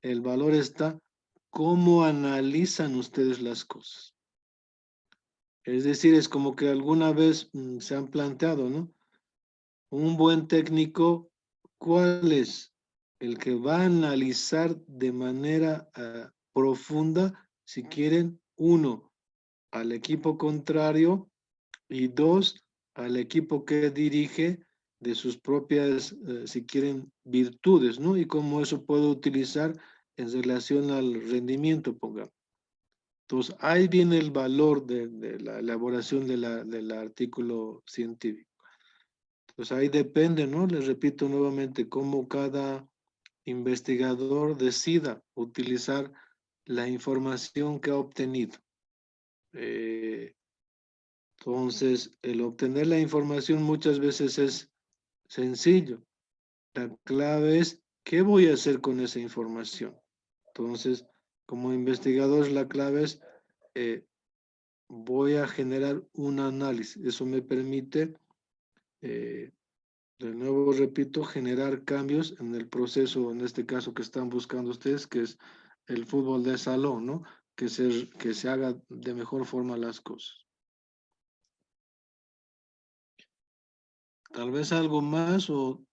El valor está cómo analizan ustedes las cosas. Es decir, es como que alguna vez se han planteado, ¿no? Un buen técnico, ¿cuál es? El que va a analizar de manera profunda, si quieren, uno, al equipo contrario y dos, al equipo que dirige de sus propias, si quieren, virtudes, ¿no? Y cómo eso puede utilizar en relación al rendimiento, pongamos. Entonces, ahí viene el valor de la elaboración del artículo científico. Pues ahí depende, ¿no? Les repito nuevamente, cómo cada investigador decida utilizar la información que ha obtenido. Entonces, el obtener la información muchas veces es sencillo. La clave es, ¿qué voy a hacer con esa información? Entonces, como investigador, la clave es, voy a generar un análisis. Eso me permite, de nuevo repito, generar cambios en el proceso, en este caso que están buscando ustedes, que es el fútbol de salón, ¿no? Que se haga de mejor forma las cosas. Tal vez algo más o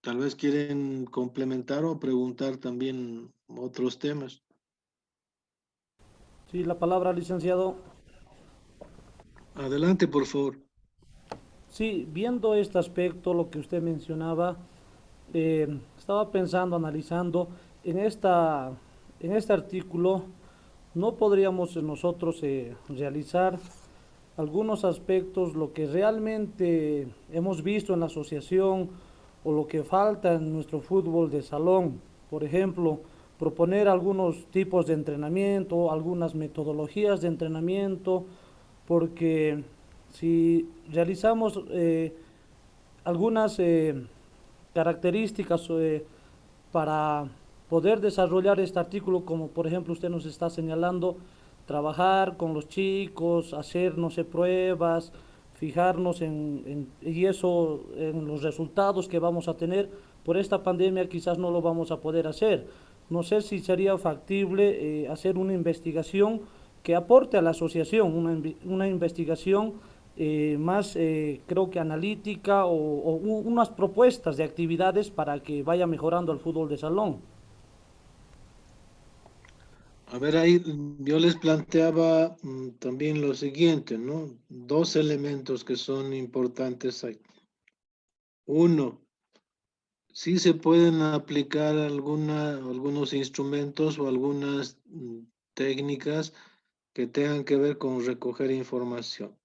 tal vez quieren complementar o preguntar también otros temas. Sí, la palabra, licenciado. Adelante, por favor. Sí, viendo este aspecto, lo que usted mencionaba, estaba pensando, analizando, en este artículo, ¿no podríamos nosotros realizar algunos aspectos, lo que realmente hemos visto en la asociación o lo que falta en nuestro fútbol de salón? Por ejemplo, proponer algunos tipos de entrenamiento, algunas metodologías de entrenamiento, porque si realizamos algunas características para poder desarrollar este artículo, como por ejemplo usted nos está señalando, trabajar con los chicos, hacer, no sé, pruebas, fijarnos y eso, en los resultados que vamos a tener. Por esta pandemia quizás no lo vamos a poder hacer. No sé si sería factible hacer una investigación que aporte a la asociación, una investigación más, creo que analítica o unas propuestas de actividades para que vaya mejorando el fútbol de salón. A ver, ahí yo les planteaba también lo siguiente, ¿no? Dos elementos que son importantes ahí. Uno, sí se pueden aplicar algunos instrumentos o algunas técnicas que tengan que ver con recoger información.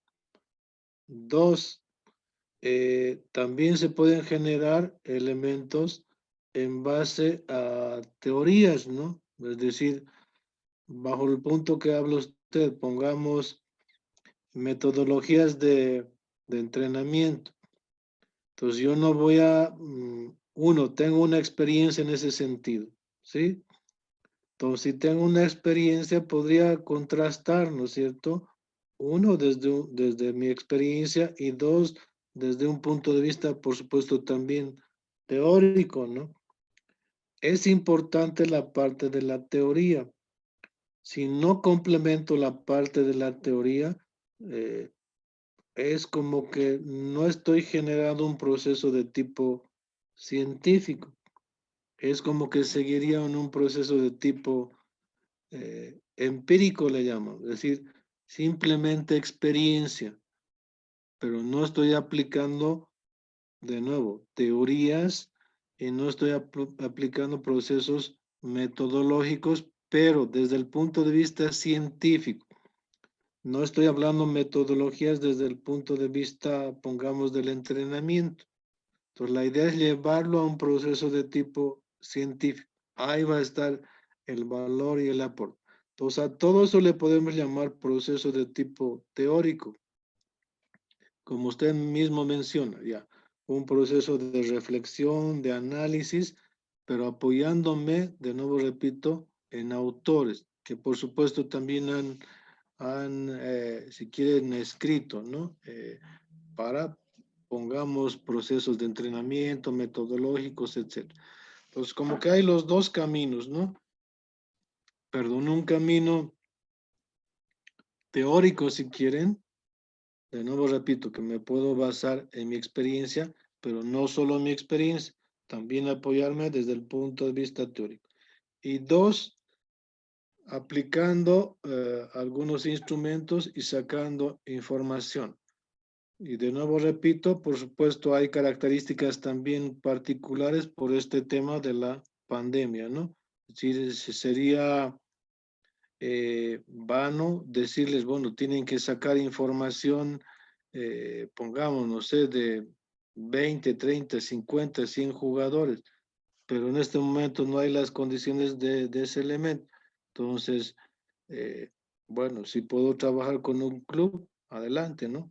Dos, también se pueden generar elementos en base a teorías, ¿no? Es decir, bajo el punto que habla usted, pongamos metodologías de entrenamiento. Entonces yo no voy a, tengo una experiencia en ese sentido, ¿sí? Entonces si tengo una experiencia podría contrastar, ¿no es cierto? Uno, desde mi experiencia y dos, desde un punto de vista, por supuesto, también teórico, ¿no? Es importante la parte de la teoría. Si no complemento la parte de la teoría, es como que no estoy generando un proceso de tipo científico. Es como que seguiría en un proceso de tipo empírico, le llamo. Es decir, simplemente experiencia, pero no estoy aplicando, de nuevo, teorías y no estoy aplicando procesos metodológicos, pero desde el punto de vista científico. No estoy hablando metodologías desde el punto de vista, pongamos, del entrenamiento. Entonces, la idea es llevarlo a un proceso de tipo científico. Ahí va a estar el valor y el aporte. Entonces, a todo eso le podemos llamar proceso de tipo teórico. Como usted mismo menciona, ya, un proceso de reflexión, de análisis, pero apoyándome, de nuevo repito, en autores, que por supuesto también si quieren, escrito, ¿no? Para, pongamos, procesos de entrenamiento, metodológicos, etc. Entonces, como que hay los dos caminos, ¿no? Perdón, un camino teórico, si quieren. De nuevo repito que me puedo basar en mi experiencia, pero no solo en mi experiencia, también apoyarme desde el punto de vista teórico. Y dos, aplicando algunos instrumentos y sacando información. Y de nuevo repito, por supuesto hay características también particulares por este tema de la pandemia, ¿no? Es decir, sería vano decirles, bueno, tienen que sacar información, pongamos, no sé, de 20, 30, 50, 100 jugadores, pero en este momento no hay las condiciones de ese elemento. Entonces, bueno, si puedo trabajar con un club, adelante, ¿no?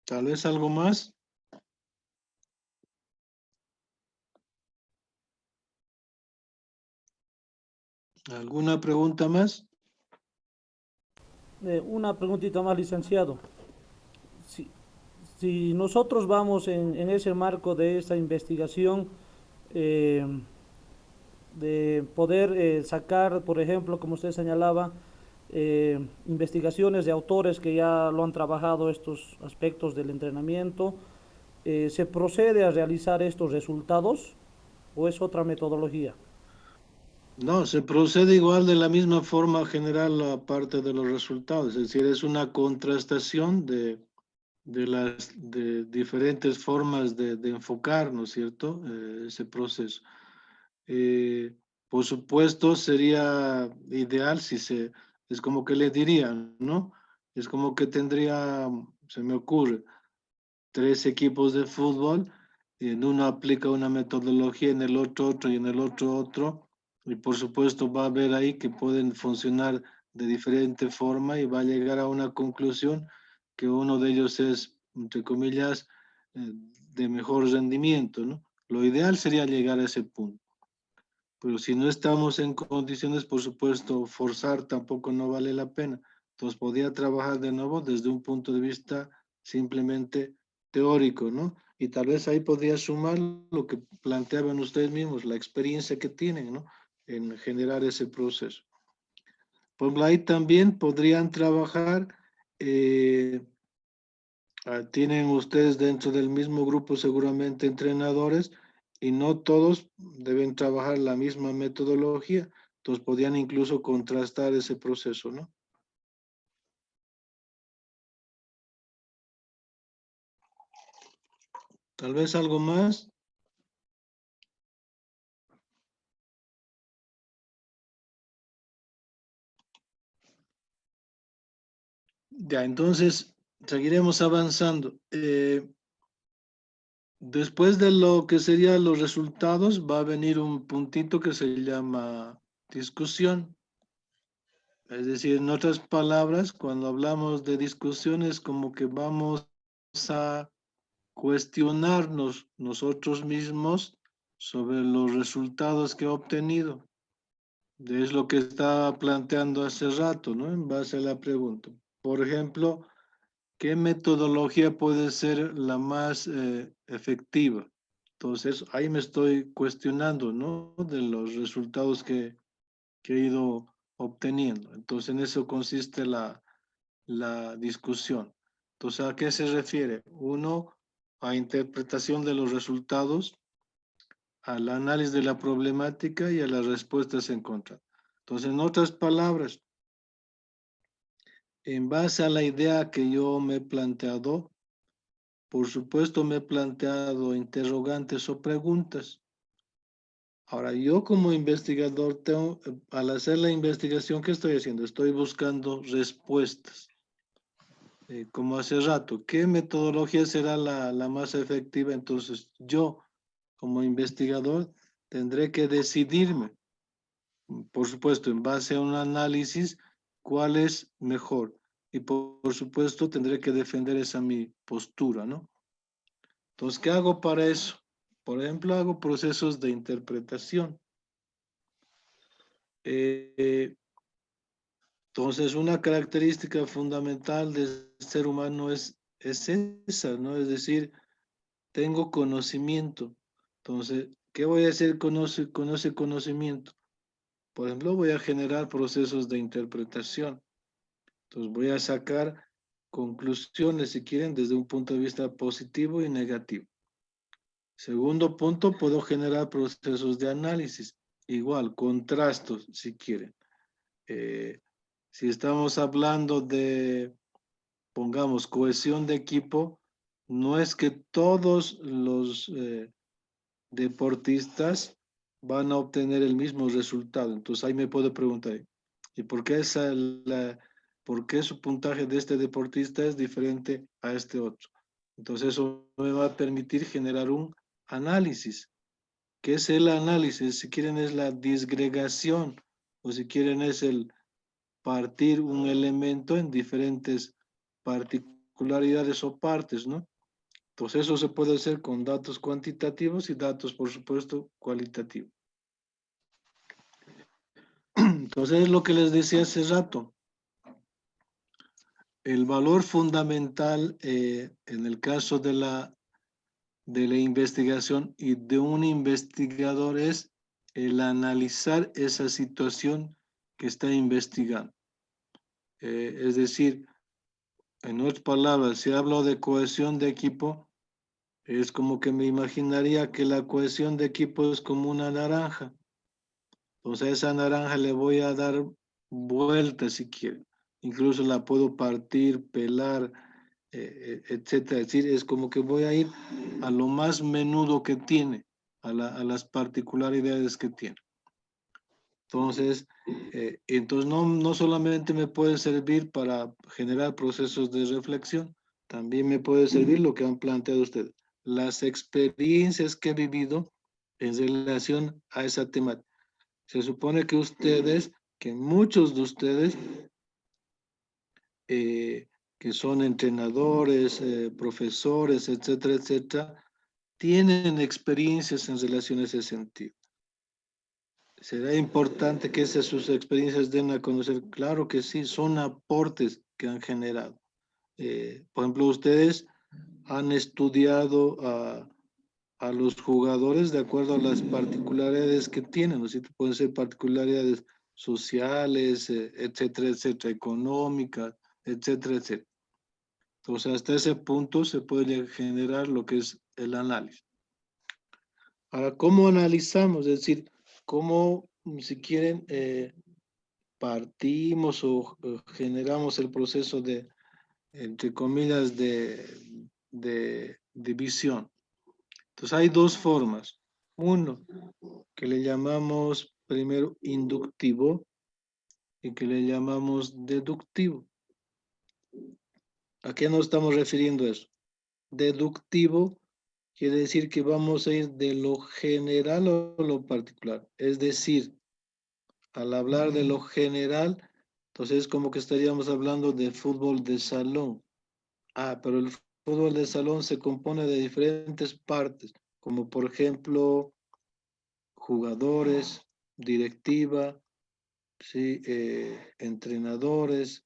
Tal vez algo más. ¿Alguna pregunta más? Una preguntita más, licenciado. Si, si nosotros vamos en ese marco de esta investigación, eh, de poder sacar, por ejemplo, como usted señalaba, investigaciones de autores que ya lo han trabajado estos aspectos del entrenamiento, ¿se procede a realizar estos resultados o es otra metodología? No, se procede igual de la misma forma general la parte de los resultados, es decir, es una contrastación de diferentes formas de enfocar, ¿no es cierto? Ese proceso. Por supuesto, sería ideal si es como que le dirían, ¿no? Es como que tendría, se me ocurre, 3 equipos de fútbol, y en uno aplica una metodología, en el otro y en el otro, y por supuesto va a ver ahí que pueden funcionar de diferente forma y va a llegar a una conclusión que uno de ellos es, entre comillas, de mejor rendimiento, ¿no? Lo ideal sería llegar a ese punto. Pero si no estamos en condiciones, por supuesto, forzar tampoco no vale la pena. Entonces, podría trabajar de nuevo desde un punto de vista simplemente teórico, ¿no? Y tal vez ahí podría sumar lo que planteaban ustedes mismos, la experiencia que tienen, ¿no? En generar ese proceso. Por ejemplo, ahí también podrían trabajar, tienen ustedes dentro del mismo grupo seguramente entrenadores y no todos deben trabajar la misma metodología, entonces podrían incluso contrastar ese proceso, ¿no? Tal vez algo más. Ya, entonces seguiremos avanzando. Después de lo que serían los resultados, va a venir un puntito que se llama discusión. Es decir, en otras palabras, cuando hablamos de discusión es como que vamos a cuestionarnos nosotros mismos sobre los resultados que he obtenido. Es lo que estaba planteando hace rato, ¿no? En base a la pregunta. Por ejemplo, ¿qué metodología puede ser la más efectiva? Entonces, ahí me estoy cuestionando, ¿no? De los resultados que he ido obteniendo. Entonces, en eso consiste la discusión. Entonces, ¿a qué se refiere? Uno, a interpretación de los resultados, al análisis de la problemática y a las respuestas encontradas. Entonces, en otras palabras, en base a la idea que yo me he planteado, por supuesto me he planteado interrogantes o preguntas. Ahora, yo como investigador, al hacer la investigación, ¿qué estoy haciendo? Estoy buscando respuestas. Como hace rato, ¿qué metodología será la más efectiva? Entonces, yo como investigador tendré que decidirme, por supuesto, en base a un análisis, cuál es mejor. Y por supuesto, tendré que defender esa mi postura, ¿no? Entonces, ¿qué hago para eso? Por ejemplo, hago procesos de interpretación. Entonces, una característica fundamental del ser humano es esa, ¿no? Es decir, tengo conocimiento. Entonces, ¿qué voy a hacer con ese conocimiento? Por ejemplo, voy a generar procesos de interpretación. Entonces, voy a sacar conclusiones, si quieren, desde un punto de vista positivo y negativo. Segundo punto, puedo generar procesos de análisis. Igual, contrastos, si quieren. Si estamos hablando de, pongamos, cohesión de equipo, no es que todos los deportistas van a obtener el mismo resultado. Entonces ahí me puedo preguntar, ¿y por qué, por qué su puntaje de este deportista es diferente a este otro? Entonces eso me va a permitir generar un análisis. ¿Qué es el análisis? Si quieren es la disgregación o si quieren es el partir un elemento en diferentes particularidades o partes, ¿no? Entonces eso se puede hacer con datos cuantitativos y datos, por supuesto, cualitativos. Entonces es lo que les decía hace rato. El valor fundamental en el caso de la investigación y de un investigador es el analizar esa situación que está investigando. Es decir, en otras palabras, si hablo de cohesión de equipo, es como que me imaginaría que la cohesión de equipo es como una naranja. Entonces a esa naranja le voy a dar vueltas si quiero. Incluso la puedo partir, pelar, etcétera. Es decir, es como que voy a ir a lo más menudo que tiene, a las particularidades que tiene. Entonces no solamente me puede servir para generar procesos de reflexión, también me puede servir lo que han planteado ustedes, las experiencias que he vivido en relación a esa temática. Se supone que muchos de ustedes, que son entrenadores, profesores, etcétera, etcétera, tienen experiencias en relación a ese sentido. ¿Será importante que sus experiencias den a conocer? Claro que sí, son aportes que han generado. Por ejemplo, ustedes han estudiado a los jugadores de acuerdo a las particularidades que tienen, ¿no? Pueden ser particularidades sociales, etcétera, etcétera, económicas, etcétera, etcétera. Entonces, hasta ese punto se puede generar lo que es el análisis. Ahora, ¿cómo analizamos? Es decir, ¿cómo, si quieren, partimos o generamos el proceso de, entre comillas, de división? Entonces, hay dos formas. Uno, que le llamamos primero inductivo y que le llamamos deductivo. ¿A qué nos estamos refiriendo eso? Deductivo quiere decir que vamos a ir de lo general a lo particular. Es decir, al hablar de lo general, entonces como que estaríamos hablando de fútbol de salón. Pero el fútbol de salón se compone de diferentes partes, como por ejemplo, jugadores, directiva, ¿sí? Entrenadores,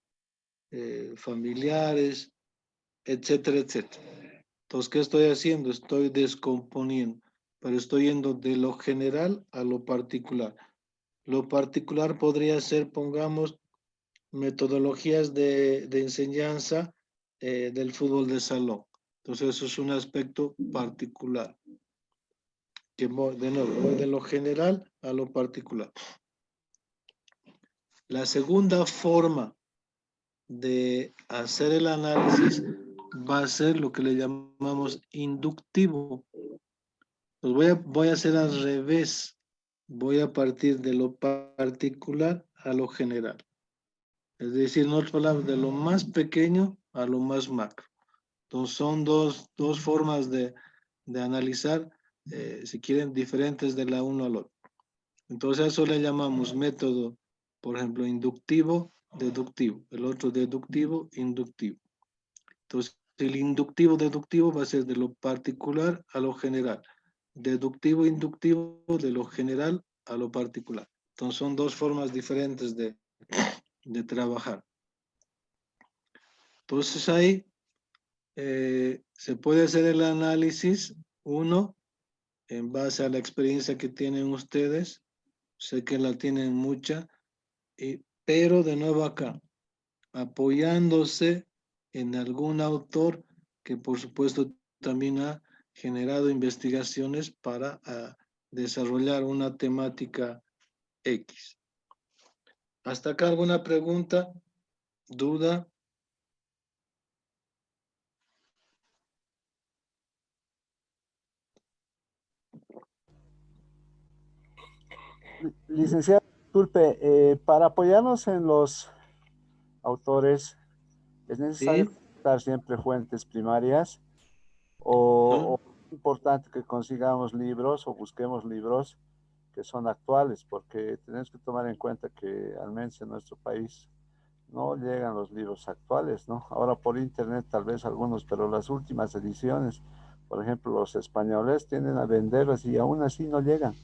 familiares, etcétera, etcétera. Entonces, ¿qué estoy haciendo? Estoy descomponiendo, pero estoy yendo de lo general a lo particular. Lo particular podría ser, pongamos, metodologías de enseñanza del fútbol de salón. Entonces, eso es un aspecto particular. Que de nuevo, voy de lo general a lo particular. La segunda forma de hacer el análisis va a ser lo que le llamamos inductivo. Pues voy a hacer al revés. Voy a partir de lo particular a lo general. Es decir, en otras palabras, de lo más pequeño a lo más macro. Entonces son dos formas de analizar, si quieren, diferentes de la uno al otro. Entonces a eso le llamamos método, por ejemplo, inductivo, deductivo. El otro deductivo, inductivo. Entonces el inductivo, deductivo va a ser de lo particular a lo general. Deductivo, inductivo, de lo general a lo particular. Entonces son dos formas diferentes de trabajar. Entonces ahí se puede hacer el análisis, uno, en base a la experiencia que tienen ustedes. Sé que la tienen mucha, pero de nuevo acá, apoyándose en algún autor que por supuesto también ha generado investigaciones para desarrollar una temática X. ¿Hasta acá alguna pregunta, duda? Licenciado, disculpe, para apoyarnos en los autores es necesario Sí, citar siempre fuentes primarias importante que consigamos libros o busquemos libros que son actuales, porque tenemos que tomar en cuenta que al menos en nuestro país no llegan los libros actuales, ¿no? Ahora por internet tal vez algunos, pero las últimas ediciones, por ejemplo, los españoles tienden a venderlas y aún así no llegan.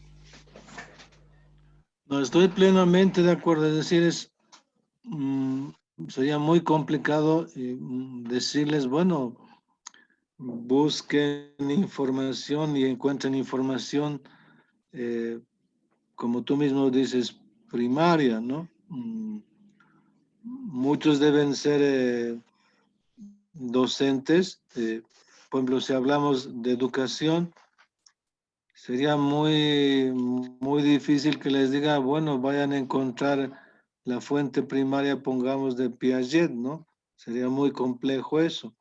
No, estoy plenamente de acuerdo, es decir, sería muy complicado decirles, bueno, busquen información y encuentren información, como tú mismo dices, primaria, ¿no? Muchos deben ser docentes, por ejemplo, si hablamos de educación, sería muy difícil que les diga, bueno, vayan a encontrar la fuente primaria, pongamos, de Piaget, ¿no? Sería muy complejo eso.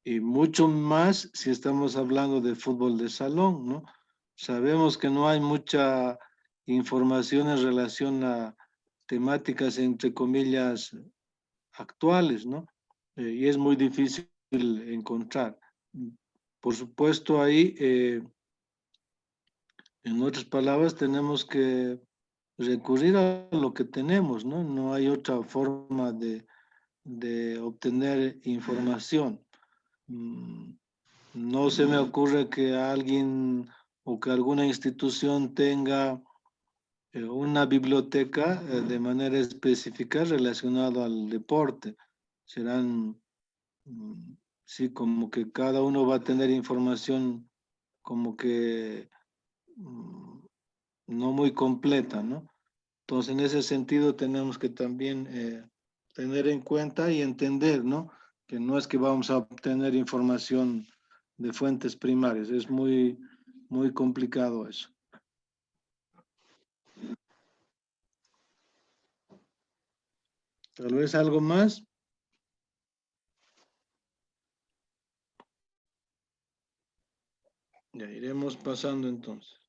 Y mucho más si estamos hablando de fútbol de salón, ¿no? Sabemos que no hay mucha información en relación a temáticas, entre comillas, actuales, ¿no? Y es muy difícil encontrar. Por supuesto, ahí, en otras palabras, tenemos que recurrir a lo que tenemos, ¿no? No hay otra forma de obtener información. No se me ocurre que alguien o que alguna institución tenga una biblioteca de manera específica relacionada al deporte. Serán, sí, como que cada uno va a tener información como que no muy completa, ¿no? Entonces, en ese sentido, tenemos que también tener en cuenta y entender, ¿no? Que no es que vamos a obtener información de fuentes primarias, es muy complicado eso. Tal vez algo más. Ya iremos pasando entonces.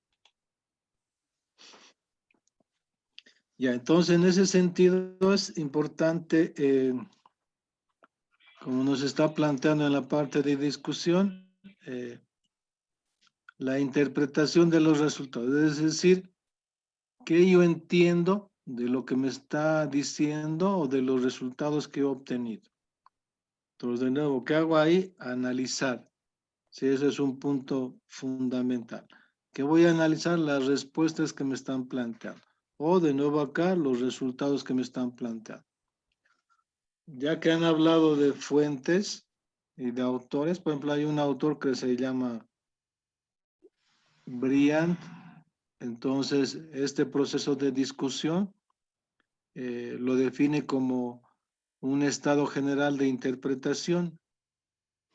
Ya, entonces en ese sentido es importante, como nos está planteando en la parte de discusión, la interpretación de los resultados, es decir, qué yo entiendo de lo que me está diciendo o de los resultados que he obtenido. Entonces, de nuevo, ¿qué hago ahí? Analizar. Sí, eso es un punto fundamental. Que voy a analizar las respuestas que me están planteando. O de nuevo acá, los resultados que me están planteando. Ya que han hablado de fuentes y de autores, por ejemplo, hay un autor que se llama Briand. Entonces, este proceso de discusión lo define como un estado general de interpretación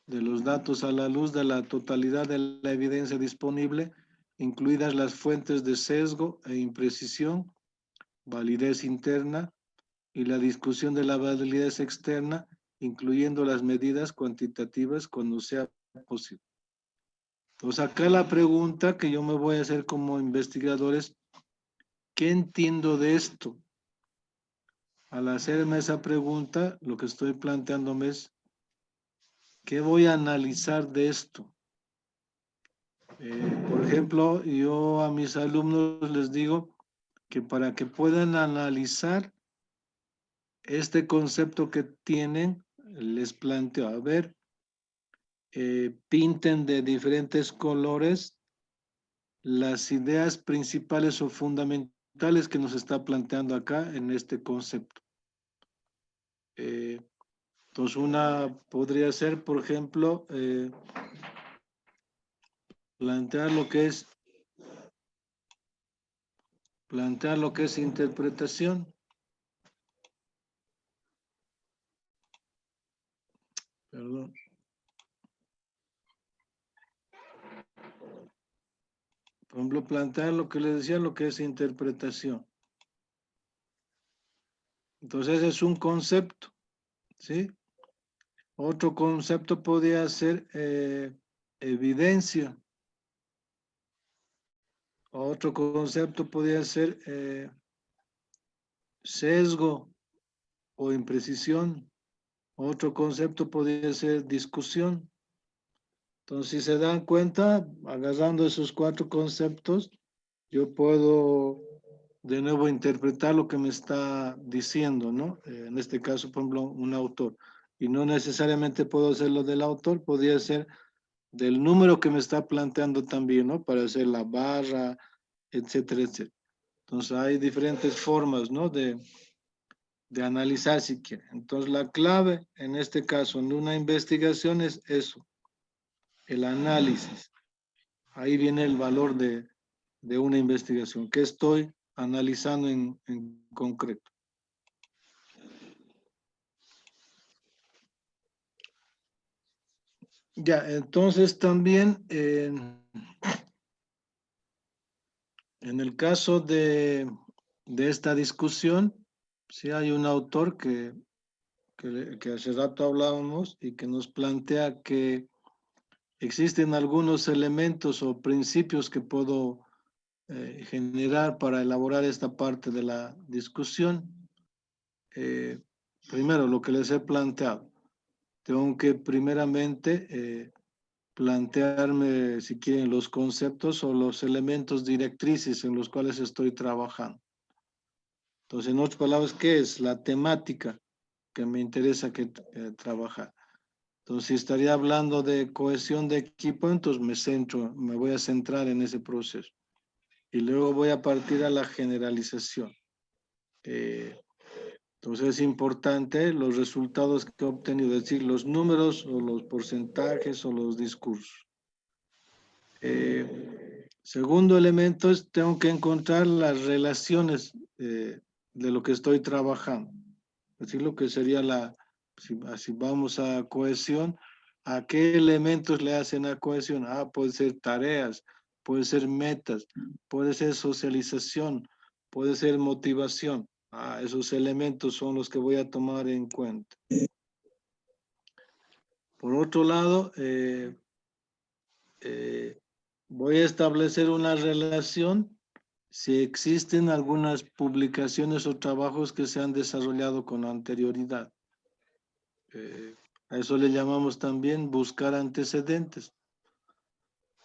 de los datos a la luz de la totalidad de la evidencia disponible, incluidas las fuentes de sesgo e imprecisión, validez interna y la discusión de la validez externa, incluyendo las medidas cuantitativas cuando sea posible. Entonces, acá la pregunta que yo me voy a hacer como investigador es, ¿qué entiendo de esto? Al hacerme esa pregunta, lo que estoy planteándome es, ¿qué voy a analizar de esto? Por ejemplo, yo a mis alumnos les digo que para que puedan analizar este concepto que tienen, les planteo, a ver, pinten de diferentes colores las ideas principales o fundamentales que nos está planteando acá en este concepto. Entonces, una podría ser, por ejemplo, plantear lo que es interpretación. Perdón. Por ejemplo, plantear lo que les decía, lo que es interpretación. Entonces, ese es un concepto, ¿sí? Otro concepto podría ser evidencia. Otro concepto podría ser sesgo o imprecisión. Otro concepto podría ser discusión. Entonces, si se dan cuenta, agarrando esos 4 conceptos, yo puedo de nuevo interpretar lo que me está diciendo, ¿no? En este caso, por ejemplo, un autor. Y no necesariamente puedo hacerlo del autor, podría ser del número que me está planteando también, ¿no? Para hacer la barra, etcétera, etcétera. Entonces, hay diferentes formas, ¿no? De analizar si quiere. Entonces, la clave en este caso en una investigación es eso, el análisis. Ahí viene el valor de una investigación. ¿Qué estoy analizando en concreto? Ya, entonces también en el caso de esta discusión, sí hay un autor que hace rato hablábamos y que nos plantea que existen algunos elementos o principios que puedo generar para elaborar esta parte de la discusión. Primero, lo que les he planteado. Tengo que primeramente plantearme, si quieren, los conceptos o los elementos directrices en los cuales estoy trabajando. Entonces, en otras palabras, ¿qué es la temática que me interesa trabajar? Entonces, si estaría hablando de cohesión de equipo, entonces me voy a centrar en ese proceso. Y luego voy a partir a la generalización. Entonces es importante los resultados que he obtenido, es decir, los números o los porcentajes o los discursos. Segundo elemento es tengo que encontrar las relaciones de lo que estoy trabajando. Es decir, lo que sería si vamos a cohesión, ¿a qué elementos le hacen a cohesión? Puede ser tareas, puede ser metas, puede ser socialización, puede ser motivación. Esos elementos son los que voy a tomar en cuenta. Por otro lado, voy a establecer una relación si existen algunas publicaciones o trabajos que se han desarrollado con anterioridad. A eso le llamamos también buscar antecedentes.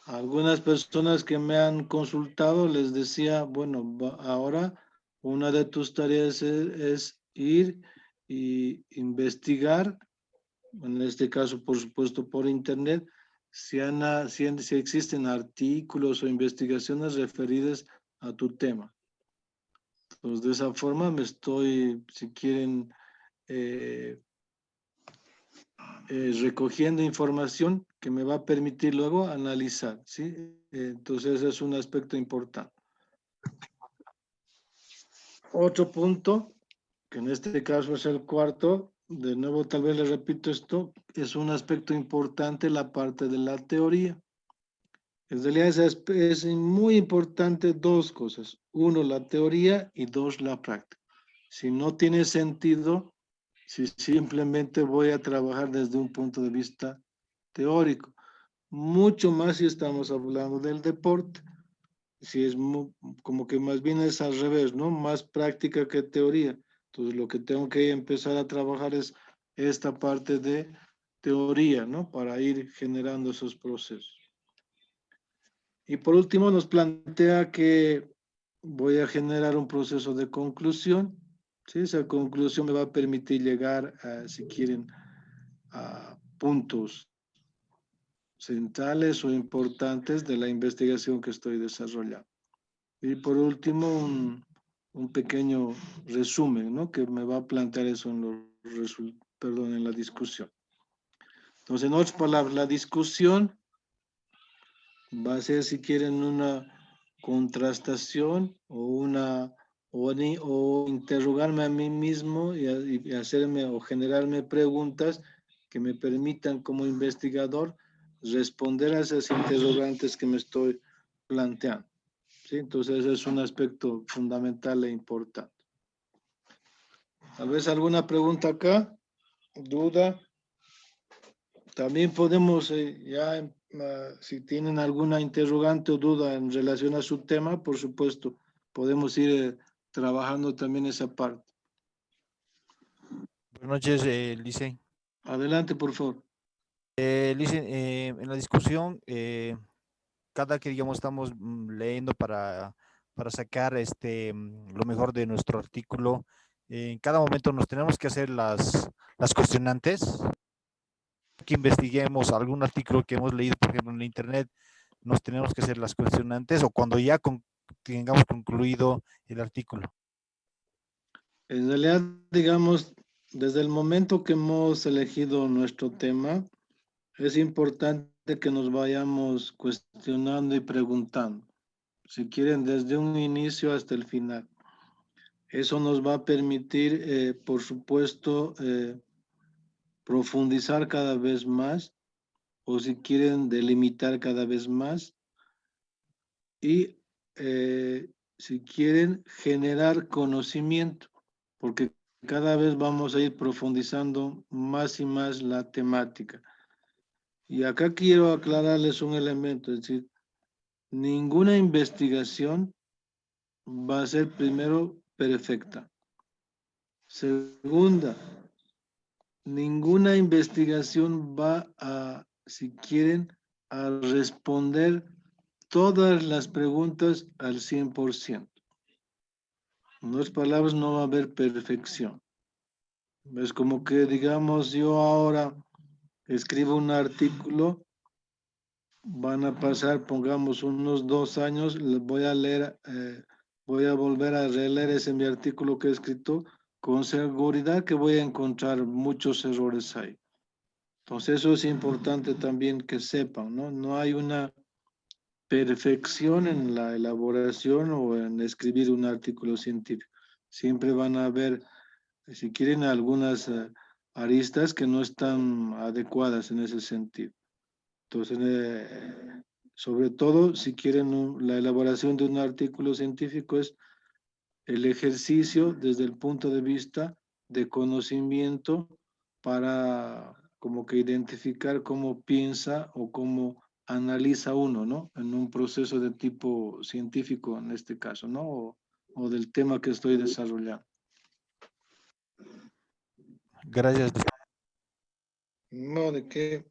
A algunas personas que me han consultado les decía, bueno, ahora una de tus tareas es ir y investigar, en este caso por supuesto por internet, si existen artículos o investigaciones referidas a tu tema. Entonces de esa forma me estoy, si quieren, recogiendo información que me va a permitir luego analizar, ¿sí? Entonces ese es un aspecto importante. Otro punto, que en este caso es el cuarto, de nuevo tal vez le repito esto, es un aspecto importante la parte de la teoría. En realidad es muy importante 2 cosas. 1, la teoría y 2, la práctica. Si no tiene sentido, si simplemente voy a trabajar desde un punto de vista teórico. Mucho más si estamos hablando del deporte. Si es como que más bien es al revés, ¿no? Más práctica que teoría. Entonces lo que tengo que empezar a trabajar es esta parte de teoría, ¿no? Para ir generando esos procesos. Y por último nos plantea que voy a generar un proceso de conclusión. ¿Sí? Esa conclusión me va a permitir llegar, si quieren, a puntos centrales o importantes de la investigación que estoy desarrollando. Y por último, un pequeño resumen, ¿no? Que me va a plantear eso en la discusión. Entonces, en otras palabras, la discusión va a ser, si quieren, una contrastación o interrogarme a mí mismo y hacerme o generarme preguntas que me permitan como investigador responder a esas interrogantes que me estoy planteando. ¿Sí? Entonces ese es un aspecto fundamental e importante. Tal vez alguna pregunta acá, duda. También podemos si tienen alguna interrogante o duda en relación a su tema, por supuesto, podemos ir trabajando también esa parte. Buenas noches, Licey. Adelante, por favor. En la discusión, cada que digamos estamos leyendo para sacar lo mejor de nuestro artículo, en cada momento nos tenemos que hacer las cuestionantes, que investiguemos algún artículo que hemos leído, por ejemplo, en internet, nos tenemos que hacer las cuestionantes o cuando ya tengamos concluido el artículo. En realidad, digamos, desde el momento que hemos elegido nuestro tema, es importante que nos vayamos cuestionando y preguntando, si quieren, desde un inicio hasta el final. Eso nos va a permitir, por supuesto, profundizar cada vez más, o si quieren, delimitar cada vez más, y si quieren, generar conocimiento, porque cada vez vamos a ir profundizando más y más la temática. Y acá quiero aclararles un elemento, es decir, ninguna investigación va a ser primero perfecta. Segunda, ninguna investigación va a, si quieren, a responder todas las preguntas al 100%. En otras palabras, no va a haber perfección. Es como que, digamos, yo ahora escribo un artículo, van a pasar, pongamos, unos 2 años, voy a leer, voy a volver a releer ese mi artículo que he escrito, con seguridad que voy a encontrar muchos errores ahí. Entonces eso es importante también que sepan, ¿no? No hay una perfección en la elaboración o en escribir un artículo científico. Siempre van a haber, si quieren, algunas aristas que no están adecuadas en ese sentido. Entonces, sobre todo, si quieren la elaboración de un artículo científico es el ejercicio desde el punto de vista de conocimiento para como que identificar cómo piensa o cómo analiza uno, ¿no? En un proceso de tipo científico en este caso, ¿no? O del tema que estoy desarrollando. Gracias. No, ¿de qué?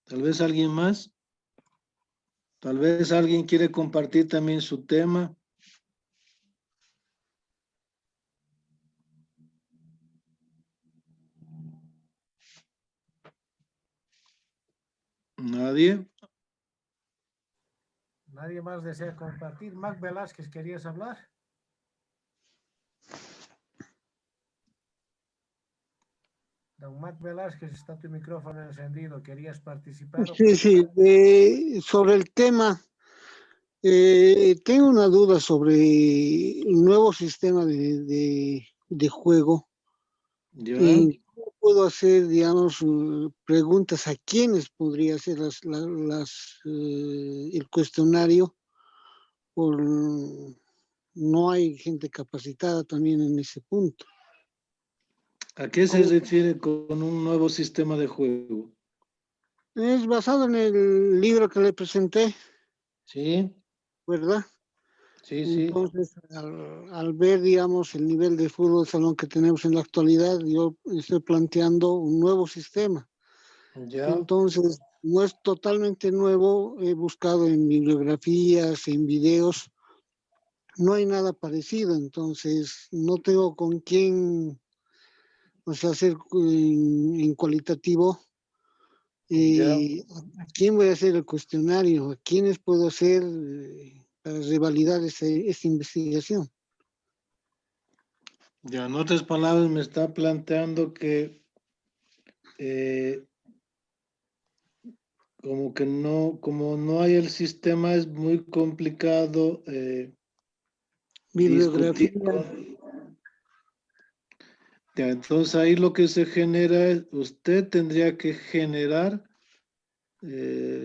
Tal vez alguien más. Tal vez alguien quiere compartir también su tema. ¿Nadie? ¿Nadie más desea compartir? Mac Velázquez, ¿querías hablar? Don Mac Velázquez, está tu micrófono encendido. ¿Querías participar? Sí, sí, sobre el tema, tengo una duda sobre el nuevo sistema de juego. ¿Ya? Y ¿cómo puedo hacer, digamos, preguntas a quiénes podría hacer el cuestionario? No hay gente capacitada también en ese punto. ¿A qué se refiere con un nuevo sistema de juego? Es basado en el libro que le presenté. Sí. ¿Verdad? Sí, sí. Entonces, al ver, digamos, el nivel de fútbol salón que tenemos en la actualidad, yo estoy planteando un nuevo sistema. Ya. Entonces, no es totalmente nuevo, he buscado en bibliografías, en videos, no hay nada parecido, entonces no tengo con quién, o sea, hacer en cualitativo. ¿A quién voy a hacer el cuestionario? ¿A quiénes puedo hacer para revalidar esta investigación? Ya, en otras palabras, me está planteando que como no hay el sistema, es muy complicado Bibliografía. discutir. Ya, entonces ahí lo que se genera es, usted tendría que generar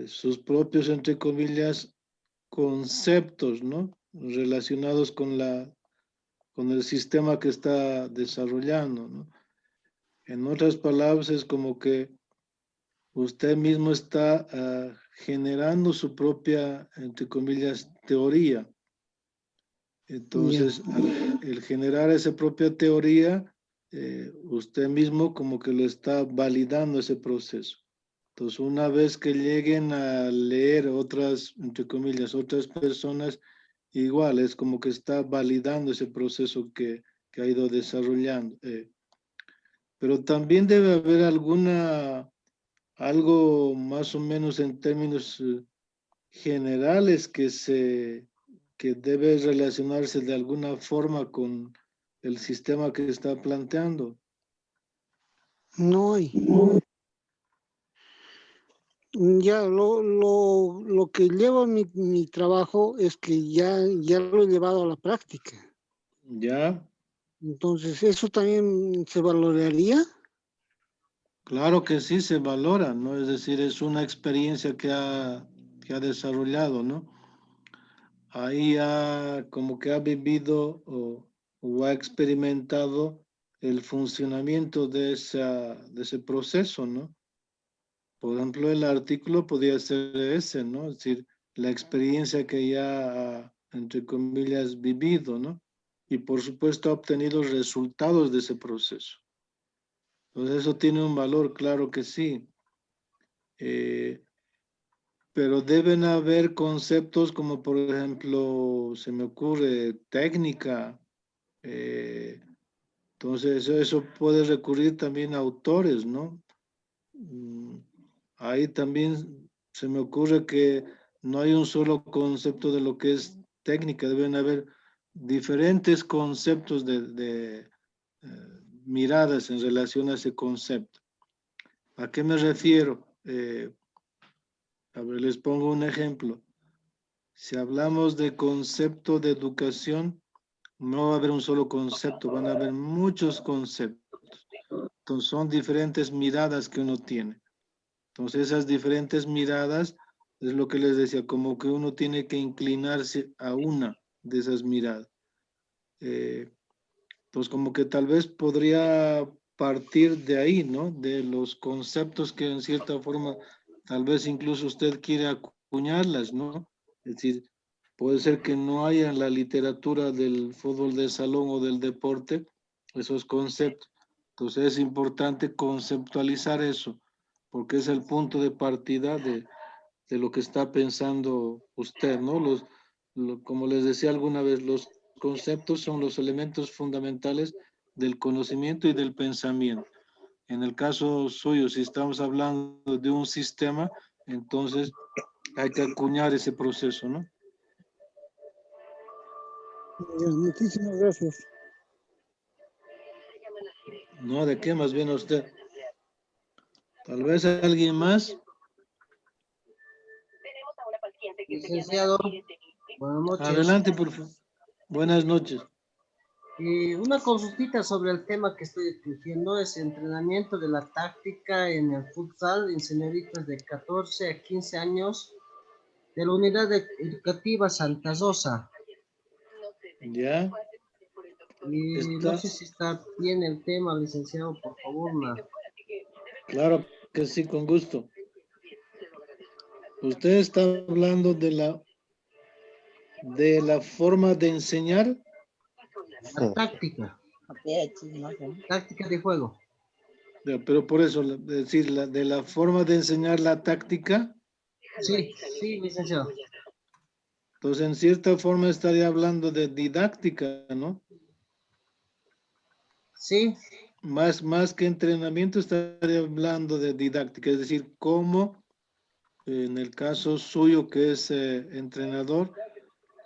sus propios, entre comillas, conceptos, ¿no? Relacionados con el sistema que está desarrollando, ¿no? En otras palabras, es como que usted mismo está generando su propia, entre comillas, teoría. Entonces, el generar esa propia teoría, usted mismo como que lo está validando ese proceso. Entonces, una vez que lleguen a leer otras, entre comillas, otras personas, igual es como que está validando ese proceso que ha ido desarrollando. Pero también debe haber algo más o menos en términos generales que debe relacionarse de alguna forma con el sistema que está planteando. No hay. Ya lo que lleva mi trabajo es que ya lo he llevado a la práctica. ¿Ya? Entonces, ¿eso también se valoraría? Claro que sí se valora, ¿no? Es decir, es una experiencia que ha desarrollado, ¿no? Ahí como que ha vivido o ha experimentado el funcionamiento de ese proceso, ¿no? Por ejemplo, el artículo podría ser ese, ¿no? Es decir, la experiencia que ya ha, entre comillas, vivido, ¿no? Y por supuesto ha obtenido resultados de ese proceso. Entonces eso tiene un valor, claro que sí. Pero deben haber conceptos como, por ejemplo, se me ocurre técnica. Entonces eso puede recurrir también a autores, ¿no? Ahí también se me ocurre que no hay un solo concepto de lo que es técnica, deben haber diferentes conceptos de miradas en relación a ese concepto. ¿A qué me refiero? A ver, les pongo un ejemplo. Si hablamos de concepto de educación, no va a haber un solo concepto, van a haber muchos conceptos. Entonces son diferentes miradas que uno tiene. Entonces esas diferentes miradas es lo que les decía, como que uno tiene que inclinarse a una de esas miradas. Pues como que tal vez podría partir de ahí, ¿no? De los conceptos que en cierta forma tal vez incluso usted quiere acuñarlas, ¿no? Es decir, puede ser que no haya en la literatura del fútbol de salón o del deporte esos conceptos. Entonces es importante conceptualizar eso, porque es el punto de partida de lo que está pensando usted, ¿no? Como les decía alguna vez, los conceptos son los elementos fundamentales del conocimiento y del pensamiento. En el caso suyo, si estamos hablando de un sistema, entonces hay que acuñar ese proceso, ¿no? Muchísimas gracias. No, ¿de qué? Más bien a usted. Tal vez alguien más. Licenciado, buenas noches. Adelante, por favor. Buenas noches. Una consultita sobre el tema que estoy discutiendo es entrenamiento de la táctica en el futsal en señoritas de 14 a 15 años de la unidad educativa Santa Rosa. Ya. No sé si está bien el tema, licenciado, por favor. Claro que sí, con gusto. Usted está hablando de la forma de enseñar. La táctica. Táctica de juego. Ya, pero por eso, es decir, de la forma de enseñar la táctica. Sí, sí, licenciado. Entonces, en cierta forma estaría hablando de didáctica, ¿no? Sí. Más que entrenamiento, estaría hablando de didáctica, es decir, cómo, en el caso suyo que es entrenador,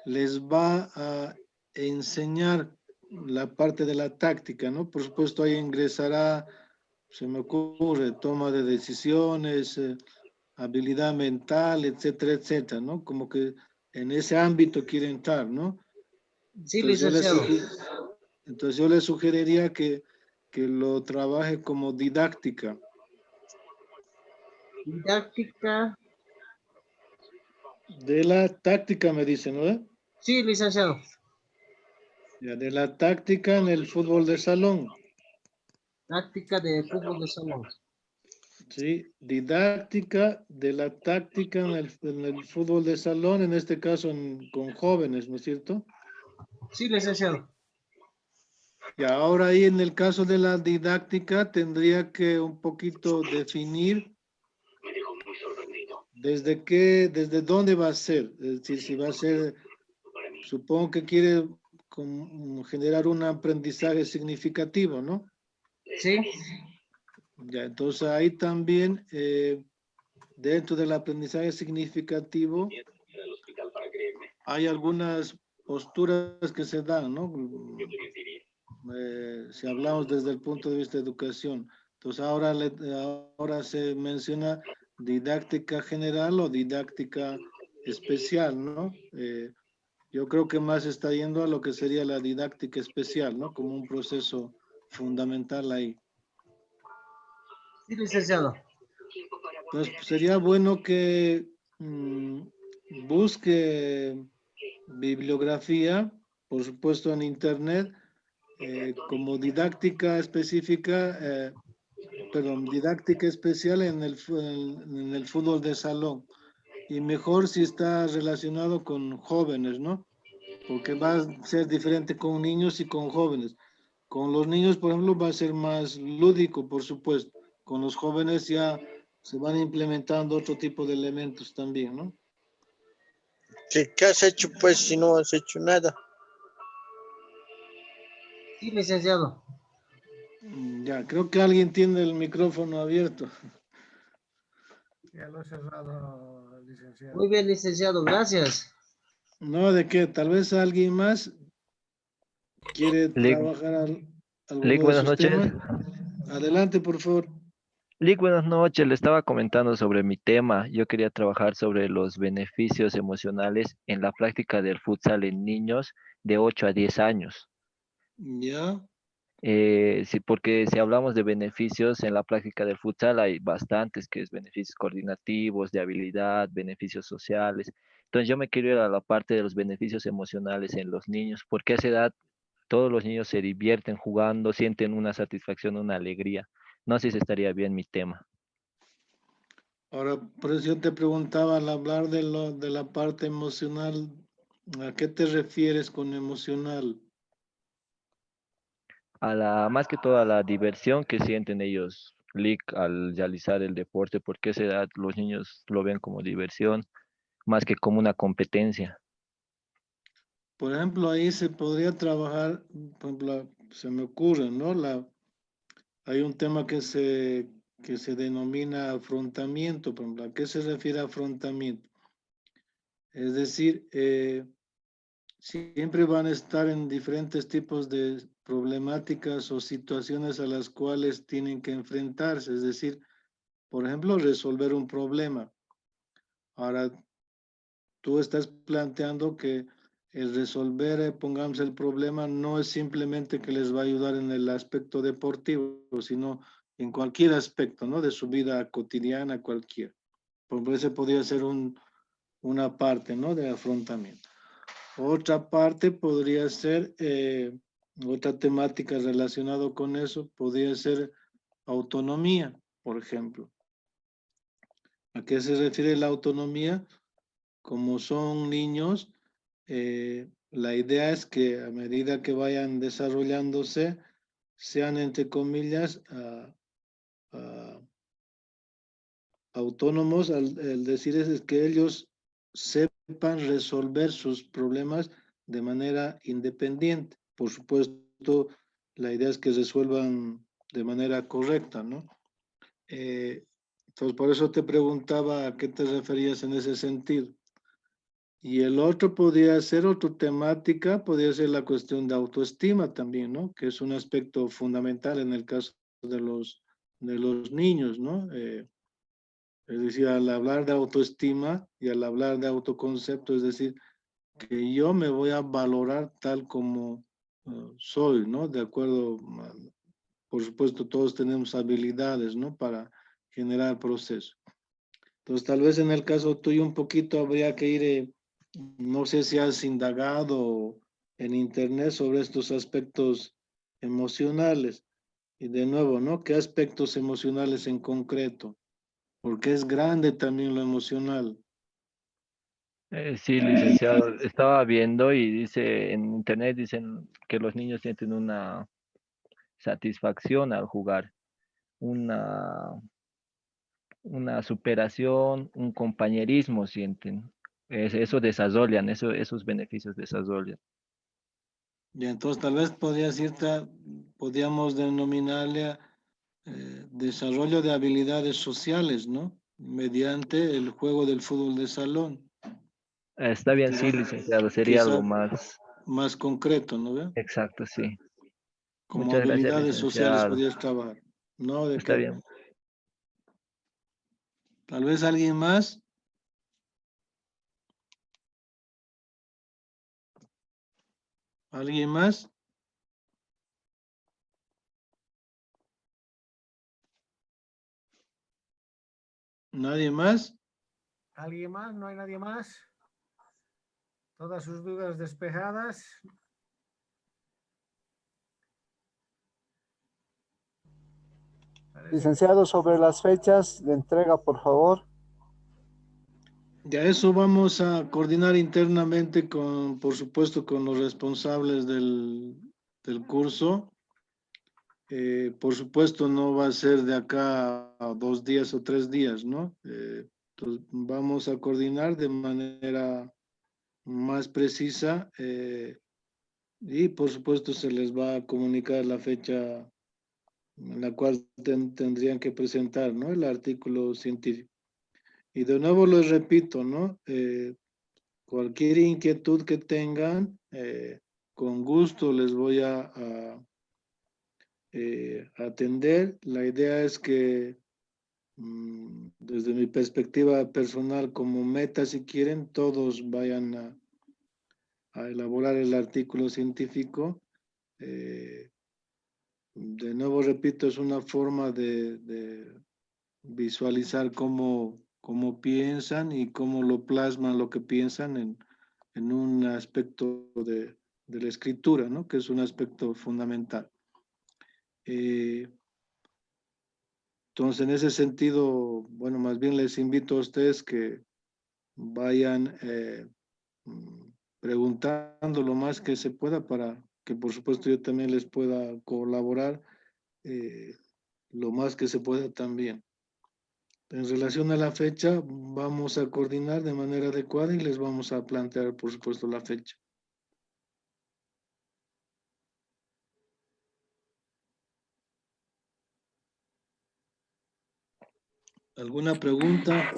les va a enseñar la parte de la táctica, ¿no? Por supuesto, ahí ingresará, se me ocurre, toma de decisiones, habilidad mental, etcétera, etcétera, ¿no? Como que en ese ámbito quiere entrar, ¿no? Sí, licenciado. Entonces yo le sugeriría que lo trabaje como didáctica. Didáctica. De la táctica me dice, ¿no? Sí, licenciado. Ya, de la táctica en el fútbol de salón. Táctica de fútbol de salón. Sí, didáctica de la táctica en el fútbol de salón, en este caso con jóvenes, ¿no es cierto? Sí, licenciado. Y ahora ahí en el caso de la didáctica tendría que un poquito definir ¿Desde dónde va a ser? Es decir, si va a ser, supongo que quiere generar un aprendizaje significativo, ¿no? Sí. Ya, entonces ahí también, dentro del aprendizaje significativo, hay algunas posturas que se dan, ¿no? Si hablamos desde el punto de vista de educación. Entonces ahora se menciona didáctica general o didáctica especial, ¿no? Yo creo que más está yendo a lo que sería la didáctica especial, ¿no? Como un proceso fundamental ahí. Sí, licenciado. Entonces, sería bueno que busque bibliografía, por supuesto en internet, como didáctica específica, perdón, didáctica especial en el fútbol de salón. Y mejor si está relacionado con jóvenes, ¿no? Porque va a ser diferente con niños y con jóvenes. Con los niños, por ejemplo, va a ser más lúdico, por supuesto. Con los jóvenes ya se van implementando otro tipo de elementos también, ¿no? Sí, ¿qué has hecho pues si no has hecho nada? Sí, licenciado. Ya, creo que alguien tiene el micrófono abierto. Ya lo he cerrado, licenciado. Muy bien, licenciado, gracias. No, ¿de qué? Tal vez alguien más quiere trabajar alguno de Buenas esos noches. temas. Adelante, por favor. Lick, buenas noches. Le estaba comentando sobre mi tema. Yo quería trabajar sobre los beneficios emocionales en la práctica del futsal en niños de 8 a 10 años. Ya. Sí, porque si hablamos de beneficios en la práctica del futsal, hay bastantes, que es beneficios coordinativos, de habilidad, beneficios sociales. Entonces yo me quiero ir a la parte de los beneficios emocionales en los niños, porque a esa edad todos los niños se divierten jugando, sienten una satisfacción, una alegría. No sé si estaría bien mi tema. Ahora, por eso yo te preguntaba al hablar de la parte emocional, ¿a qué te refieres con emocional? Más que todo a la diversión que sienten ellos, Lick, al realizar el deporte, porque a esa edad los niños lo ven como diversión, más que como una competencia. Por ejemplo, ahí se podría trabajar, por ejemplo, se me ocurre, ¿no? Hay un tema que se denomina afrontamiento, por ejemplo. ¿A qué se refiere afrontamiento? Es decir, siempre van a estar en diferentes tipos de problemáticas o situaciones a las cuales tienen que enfrentarse. Es decir, por ejemplo, resolver un problema. Ahora, tú estás planteando que el resolver, pongamos el problema, no es simplemente que les va a ayudar en el aspecto deportivo, sino en cualquier aspecto, ¿no? De su vida cotidiana, cualquier. Por eso podría ser una parte, ¿no? De afrontamiento. Otra parte podría ser, otra temática relacionada con eso, podría ser autonomía, por ejemplo. ¿A qué se refiere la autonomía? Como son niños, la idea es que a medida que vayan desarrollándose, sean, entre comillas, autónomos. El decir es que ellos sepan resolver sus problemas de manera independiente. Por supuesto, la idea es que resuelvan de manera correcta, ¿no? Entonces, por eso te preguntaba a qué te referías en ese sentido. Y el otro podría ser otra temática, podría ser la cuestión de autoestima también, ¿no? Que es un aspecto fundamental en el caso de los niños, ¿no? Es decir, al hablar de autoestima y al hablar de autoconcepto, es decir, que yo me voy a valorar tal como soy, ¿no? De acuerdo, por supuesto, todos tenemos habilidades, ¿no? Para generar procesos. Entonces, tal vez en el caso tuyo un poquito habría que ir, no sé si has indagado en internet sobre estos aspectos emocionales. Y de nuevo, ¿no? ¿Qué aspectos emocionales en concreto? Porque es grande también lo emocional. Sí, licenciado, estaba viendo y dice, en internet dicen que los niños sienten una satisfacción al jugar, una, una superación, un compañerismo sienten. Eso desarrollan, esos beneficios desarrollan. Y entonces tal vez podríamos denominarle desarrollo de habilidades sociales, ¿no? Mediante el juego del fútbol de salón. Está bien, sí, licenciado, sería Quizá algo más concreto, ¿no ve? exacto, sí. Como Muchas gracias, habilidades sociales licenciado. podrías trabajar. No, de Está qué. bien. Tal vez alguien más. ¿Alguien más? ¿Nadie más? ¿Alguien más? ¿No hay nadie más? ¿Todas sus dudas despejadas? Parece que Licenciado, sobre las fechas de entrega, por favor. Ya eso vamos a coordinar internamente con, por supuesto, con los responsables del curso. Por supuesto, no va a ser de acá a 2 días o 3 días, ¿no? Entonces, vamos a coordinar de manera más precisa y, por supuesto, se les va a comunicar la fecha en la cual tendrían que presentar, ¿no? El artículo científico. Y de nuevo les repito, ¿no? Cualquier inquietud que tengan, con gusto les voy a atender. La idea es que desde mi perspectiva personal como meta, si quieren, todos vayan a elaborar el artículo científico. De nuevo, repito, es una forma de visualizar cómo piensan y cómo lo plasman lo que piensan en un aspecto de la escritura, ¿no? Que es un aspecto fundamental. Entonces, en ese sentido, bueno, más bien les invito a ustedes que vayan preguntando lo más que se pueda para que, por supuesto, yo también les pueda colaborar lo más que se pueda también. En relación a la fecha, vamos a coordinar de manera adecuada y les vamos a plantear, por supuesto, la fecha. ¿Alguna pregunta?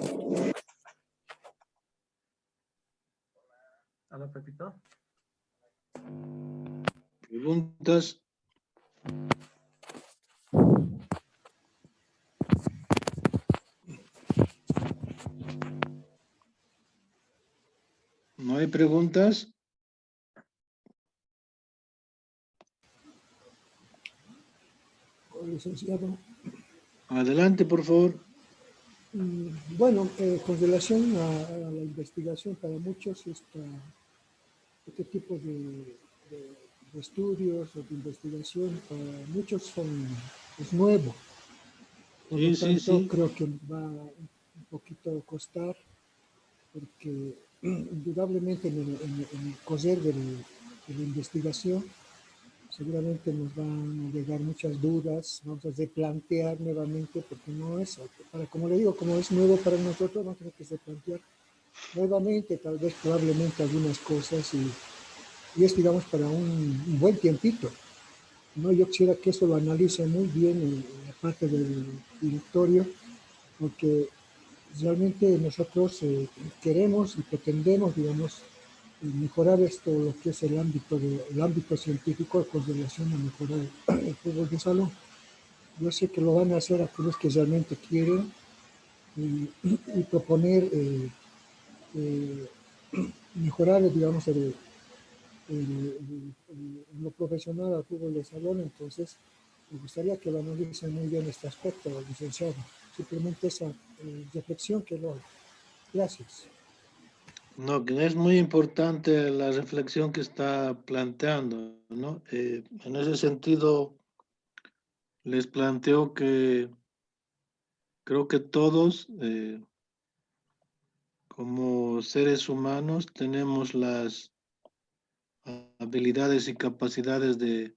¿Aló, Pepito? ¿Preguntas? ¿No hay preguntas? Licenciado. Adelante, por favor. Bueno, con relación a la investigación, para muchos este tipo de estudios o de investigación, para muchos es nuevo. Por lo tanto, creo que va un poquito a costar, porque indudablemente en el correr de la investigación, seguramente nos van a llegar muchas dudas, vamos a replantear nuevamente, porque no es, como le digo, como es nuevo para nosotros, vamos a tener que replantear nuevamente, tal vez probablemente algunas cosas, y es, digamos, para un buen tiempito, ¿no? Yo quisiera que eso lo analice muy bien en la parte del directorio, porque realmente nosotros queremos y pretendemos, digamos, mejorar esto, lo que es el ámbito científico con relación a mejorar el fútbol de salón. Yo sé que lo van a hacer aquellos que realmente quieren y proponer mejorar, digamos, lo profesional al fútbol de salón. Entonces, me gustaría que lo analicen muy bien este aspecto, licenciado. Simplemente esa reflexión que lo haga. Gracias. No, que es muy importante la reflexión que está planteando, ¿no? En ese sentido, les planteo que creo que todos, como seres humanos, tenemos las habilidades y capacidades de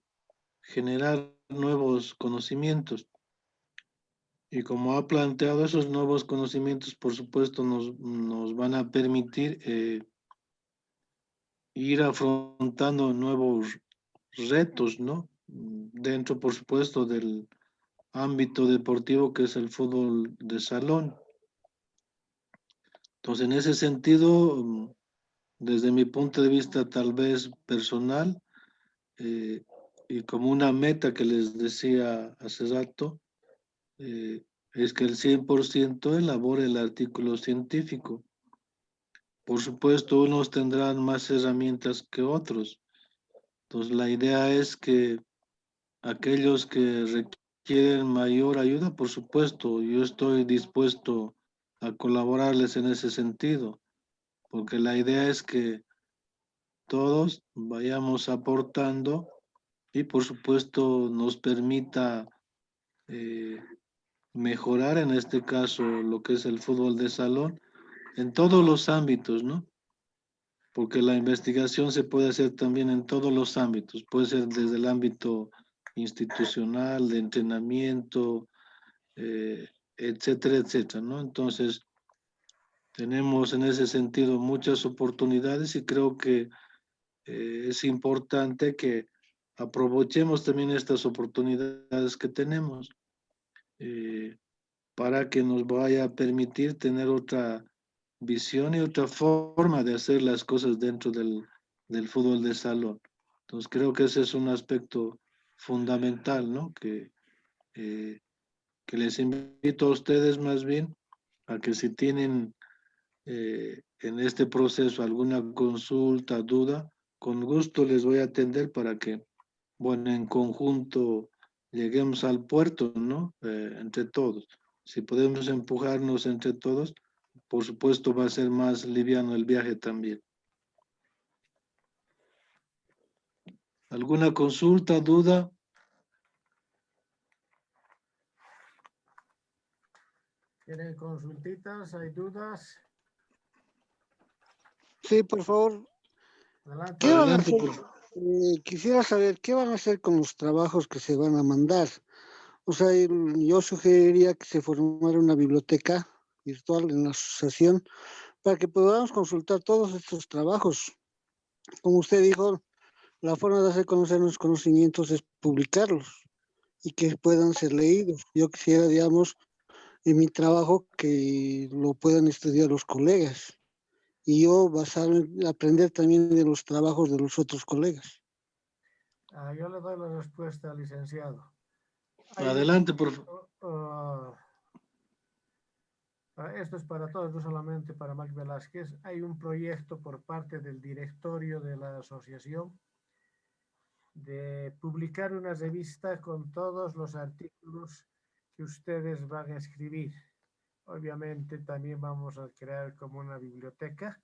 generar nuevos conocimientos. Y como ha planteado, esos nuevos conocimientos, por supuesto, nos van a permitir ir afrontando nuevos retos, ¿no? Dentro, por supuesto, del ámbito deportivo que es el fútbol de salón. Entonces, en ese sentido, desde mi punto de vista tal vez personal, y como una meta que les decía hace rato, es que el 100% elabore el artículo científico. Por supuesto, unos tendrán más herramientas que otros. Entonces, la idea es que aquellos que requieren mayor ayuda, por supuesto, yo estoy dispuesto a colaborarles en ese sentido, porque la idea es que todos vayamos aportando y, por supuesto, nos permita mejorar en este caso lo que es el fútbol de salón en todos los ámbitos, ¿no? Porque la investigación se puede hacer también en todos los ámbitos, puede ser desde el ámbito institucional, de entrenamiento, etcétera, etcétera, ¿no? Entonces, tenemos en ese sentido muchas oportunidades y creo que es importante que aprovechemos también estas oportunidades que tenemos para que nos vaya a permitir tener otra visión y otra forma de hacer las cosas dentro del fútbol de salón. Entonces creo que ese es un aspecto fundamental, ¿no? Que les invito a ustedes más bien a que si tienen en este proceso alguna consulta, duda, con gusto les voy a atender para que, bueno, en conjunto lleguemos al puerto, ¿no? Entre todos. Si podemos empujarnos entre todos, por supuesto va a ser más liviano el viaje también. ¿Alguna consulta, duda? ¿Tienen consultitas? ¿Hay dudas? Sí, por favor. Adelante. ¿Qué van a Adelante, hacer? Quisiera saber qué van a hacer con los trabajos que se van a mandar. O sea, yo sugeriría que se formara una biblioteca virtual en la asociación para que podamos consultar todos estos trabajos. Como usted dijo, la forma de hacer conocer los conocimientos es publicarlos y que puedan ser leídos. Yo quisiera, digamos, en mi trabajo que lo puedan estudiar los colegas y yo aprender también de los trabajos de los otros colegas. Yo le doy la respuesta al licenciado. Adelante, por favor. Esto es para todos, no solamente para Mac Velázquez. Hay un proyecto por parte del directorio de la asociación de publicar una revista con todos los artículos que ustedes van a escribir. Obviamente también vamos a crear como una biblioteca,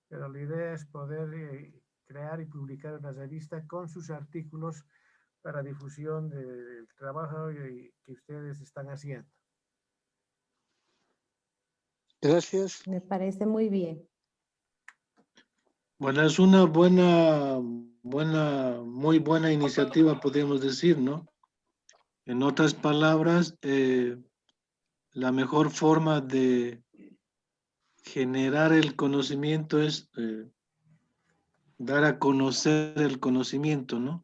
pero la idea es poder crear y publicar una revista con sus artículos para difusión del trabajo que ustedes están haciendo. Gracias. Me parece muy bien. Bueno, es una muy buena iniciativa, podríamos decir, ¿no? En otras palabras, la mejor forma de generar el conocimiento es dar a conocer el conocimiento, ¿no?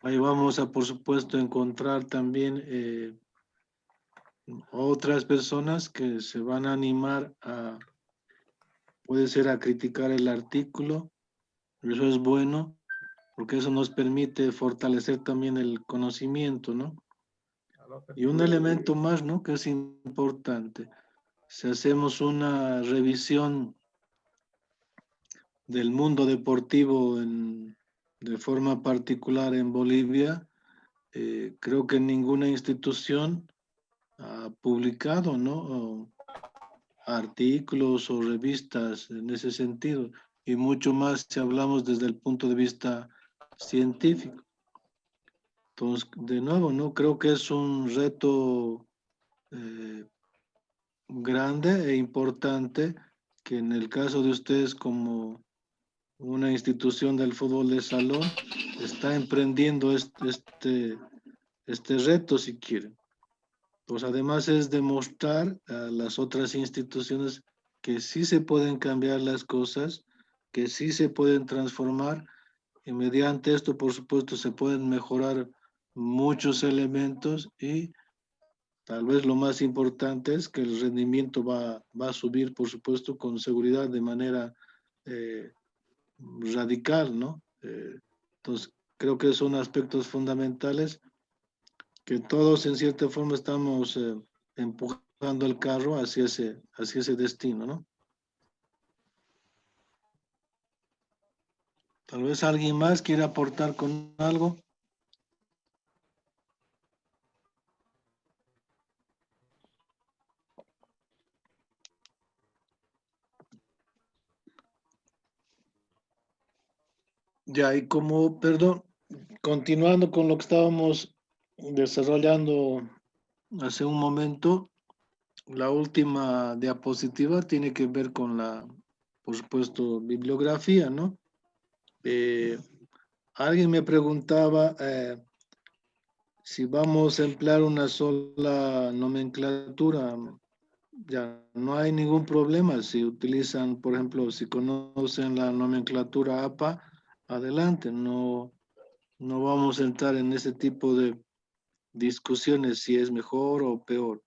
Ahí vamos a, por supuesto, encontrar también otras personas que se van a animar puede ser a criticar el artículo. Eso es bueno, porque eso nos permite fortalecer también el conocimiento, ¿no? Y un elemento más, ¿no? Que es importante. Si hacemos una revisión del mundo deportivo de forma particular en Bolivia, creo que ninguna institución ha publicado, ¿no? Artículos o revistas en ese sentido, y mucho más si hablamos desde el punto de vista científico. Entonces, de nuevo, ¿no? Creo que es un reto grande e importante que en el caso de ustedes como una institución del fútbol de salón está emprendiendo este reto, si quieren. Pues además es demostrar a las otras instituciones que sí se pueden cambiar las cosas, que sí se pueden transformar y mediante esto, por supuesto, se pueden mejorar muchos elementos y tal vez lo más importante es que el rendimiento va a subir, por supuesto, con seguridad de manera radical, ¿no? Entonces, creo que son aspectos fundamentales que todos en cierta forma estamos empujando el carro hacia ese destino, ¿no? Tal vez alguien más quiera aportar con algo. Ya, y como, perdón, continuando con lo que estábamos desarrollando hace un momento, la última diapositiva tiene que ver con la, por supuesto, bibliografía, ¿no? Alguien me preguntaba si vamos a emplear una sola nomenclatura. Ya no hay ningún problema si utilizan, por ejemplo, si conocen la nomenclatura APA, adelante, no vamos a entrar en ese tipo de discusiones si es mejor o peor.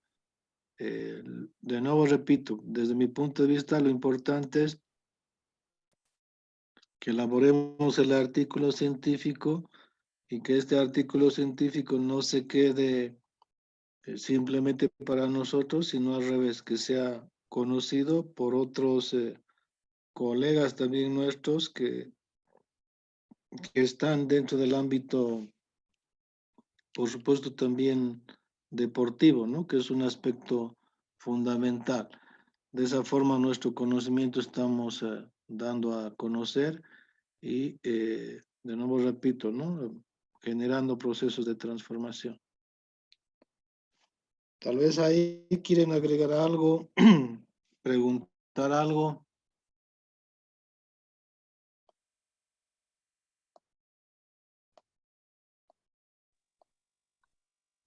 De nuevo repito, desde mi punto de vista lo importante es que elaboremos el artículo científico y que este artículo científico no se quede simplemente para nosotros, sino al revés, que sea conocido por otros colegas también nuestros que están dentro del ámbito, por supuesto, también deportivo, ¿no? Que es un aspecto fundamental. De esa forma, nuestro conocimiento estamos dando a conocer y, de nuevo repito, ¿no? Generando procesos de transformación. Tal vez ahí quieren agregar algo, preguntar algo.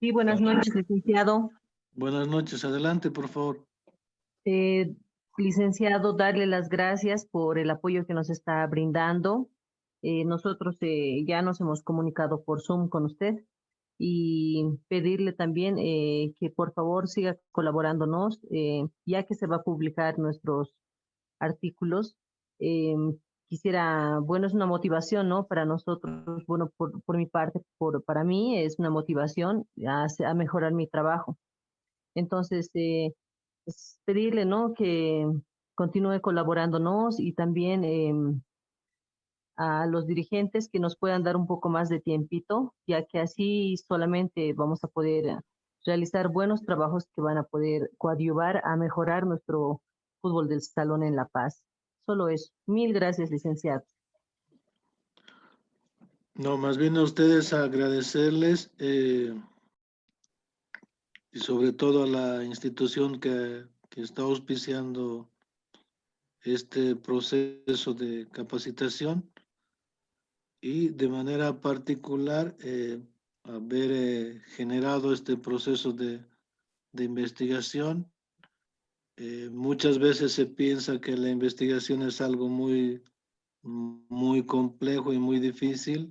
Sí, buenas noches, licenciado. Buenas noches, adelante, por favor. Licenciado, darle las gracias por el apoyo que nos está brindando. Nosotros ya nos hemos comunicado por Zoom con usted y pedirle también que por favor siga colaborándonos, ya que se va a publicar nuestros artículos. Quisiera, bueno, es una motivación, ¿no? Para nosotros, bueno, por mi parte, para mí es una motivación a mejorar mi trabajo. Entonces, pues, pedirle, ¿no? Que continúe colaborándonos y también a los dirigentes que nos puedan dar un poco más de tiempito, ya que así solamente vamos a poder realizar buenos trabajos que van a poder coadyuvar a mejorar nuestro fútbol del salón en La Paz. Solo eso. Mil gracias, licenciado. No, más bien a ustedes agradecerles y sobre todo a la institución que está auspiciando este proceso de capacitación y de manera particular haber generado este proceso de investigación. Muchas veces se piensa que la investigación es algo muy complejo y muy difícil.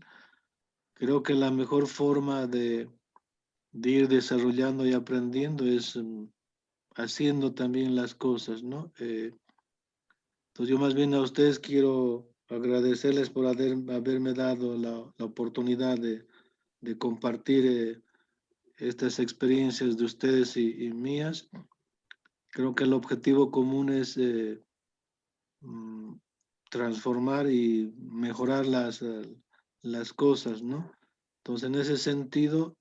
Creo que la mejor forma de ir desarrollando y aprendiendo es haciendo también las cosas, ¿no? Entonces yo más bien a ustedes quiero agradecerles por haberme dado la oportunidad de compartir estas experiencias de ustedes y mías. Creo que el objetivo común es transformar y mejorar las cosas, ¿no? Entonces, en ese sentido,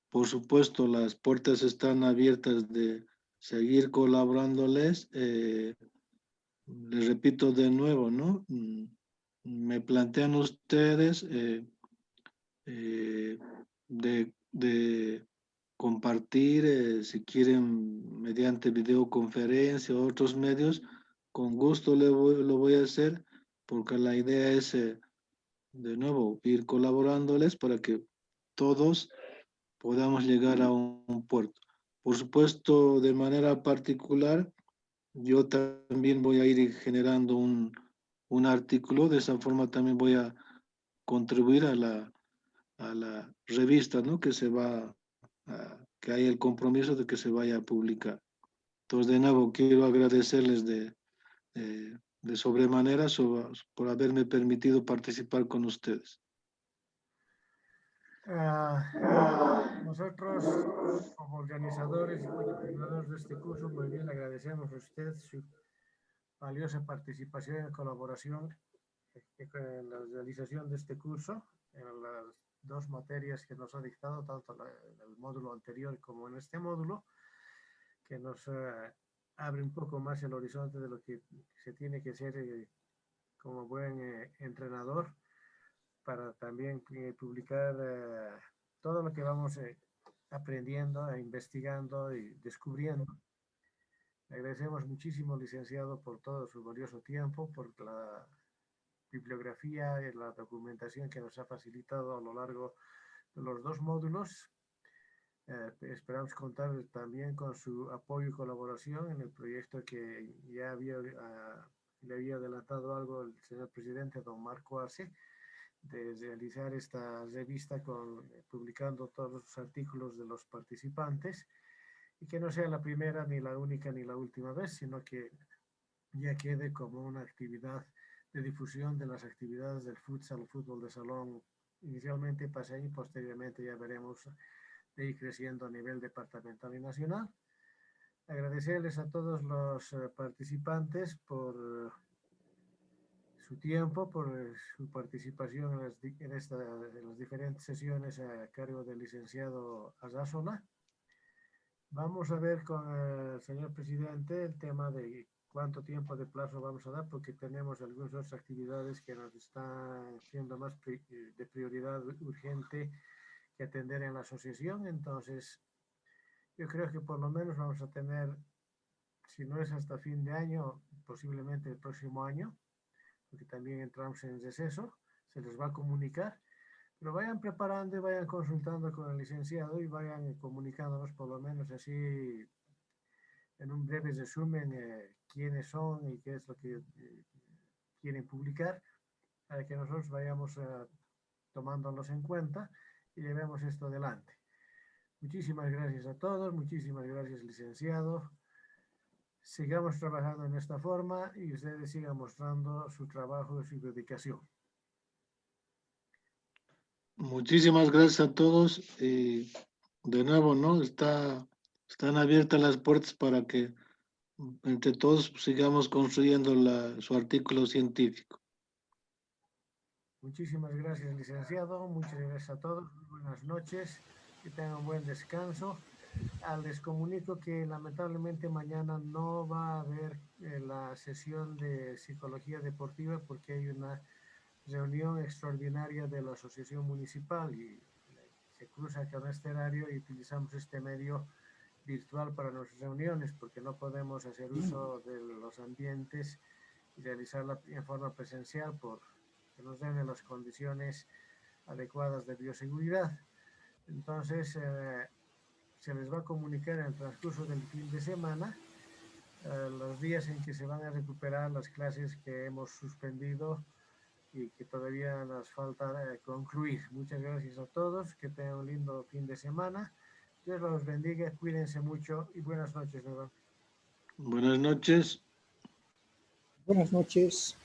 por supuesto, las puertas están abiertas de seguir colaborándoles. Les repito de nuevo, ¿no? Me plantean ustedes de compartir, si quieren, mediante videoconferencia o otros medios, con gusto lo voy a hacer, porque la idea es, de nuevo, ir colaborándoles para que todos podamos llegar a un puerto. Por supuesto, de manera particular, yo también voy a ir generando un artículo, de esa forma también voy a contribuir a la revista, ¿no? Que hay el compromiso de que se vaya a publicar. Entonces, de nuevo, quiero agradecerles de sobremanera por haberme permitido participar con ustedes. Nosotros, como organizadores y coordinadores de este curso, muy bien agradecemos a usted su valiosa participación y colaboración en la realización de este curso, en las dos materias que nos ha dictado, tanto en el módulo anterior como en este módulo, que nos abre un poco más el horizonte de lo que se tiene que ser como buen entrenador, para también publicar todo lo que vamos aprendiendo, investigando y descubriendo. Le agradecemos muchísimo, licenciado, por todo su valioso tiempo, por la bibliografía y la documentación que nos ha facilitado a lo largo de los dos módulos. Esperamos contar también con su apoyo y colaboración en el proyecto que ya le había adelantado algo el señor presidente, don Marco Arce, de realizar esta revista publicando todos los artículos de los participantes, y que no sea la primera, ni la única, ni la última vez, sino que ya quede como una actividad de difusión de las actividades del futsal, fútbol de salón, inicialmente paseño y posteriormente ya veremos de ir creciendo a nivel departamental y nacional. Agradecerles a todos los participantes por su tiempo, por su participación en las diferentes sesiones a cargo del licenciado Azásola. Vamos a ver con el señor presidente el tema de cuánto tiempo de plazo vamos a dar, porque tenemos algunas otras actividades que nos están siendo más de prioridad urgente que atender en la asociación. Entonces, yo creo que por lo menos vamos a tener, si no es hasta fin de año, posiblemente el próximo año, porque también entramos en receso, se les va a comunicar, pero vayan preparando y vayan consultando con el licenciado y vayan comunicándonos por lo menos así en un breve resumen quiénes son y qué es lo que quieren publicar, para que nosotros vayamos tomándolos en cuenta y llevemos esto adelante. Muchísimas gracias a todos, muchísimas gracias, licenciado. Sigamos trabajando en esta forma y ustedes sigan mostrando su trabajo y su dedicación. Muchísimas gracias a todos. Y de nuevo, ¿no? Están abiertas las puertas para que entre todos sigamos construyendo su artículo científico. Muchísimas gracias, licenciado. Muchas gracias a todos. Buenas noches. Que tengan un buen descanso. Les comunico que lamentablemente mañana no va a haber la sesión de psicología deportiva, porque hay una reunión extraordinaria de la asociación municipal y se cruza con este horario y utilizamos este medio virtual para nuestras reuniones, porque no podemos hacer uso de los ambientes y realizarla en forma presencial porque nos den las condiciones adecuadas de bioseguridad. Entonces, se les va a comunicar en el transcurso del fin de semana los días en que se van a recuperar las clases que hemos suspendido y que todavía nos falta concluir. Muchas gracias a todos, que tengan un lindo fin de semana. Dios los bendiga, cuídense mucho y buenas noches, nuevamente. Buenas noches. Buenas noches.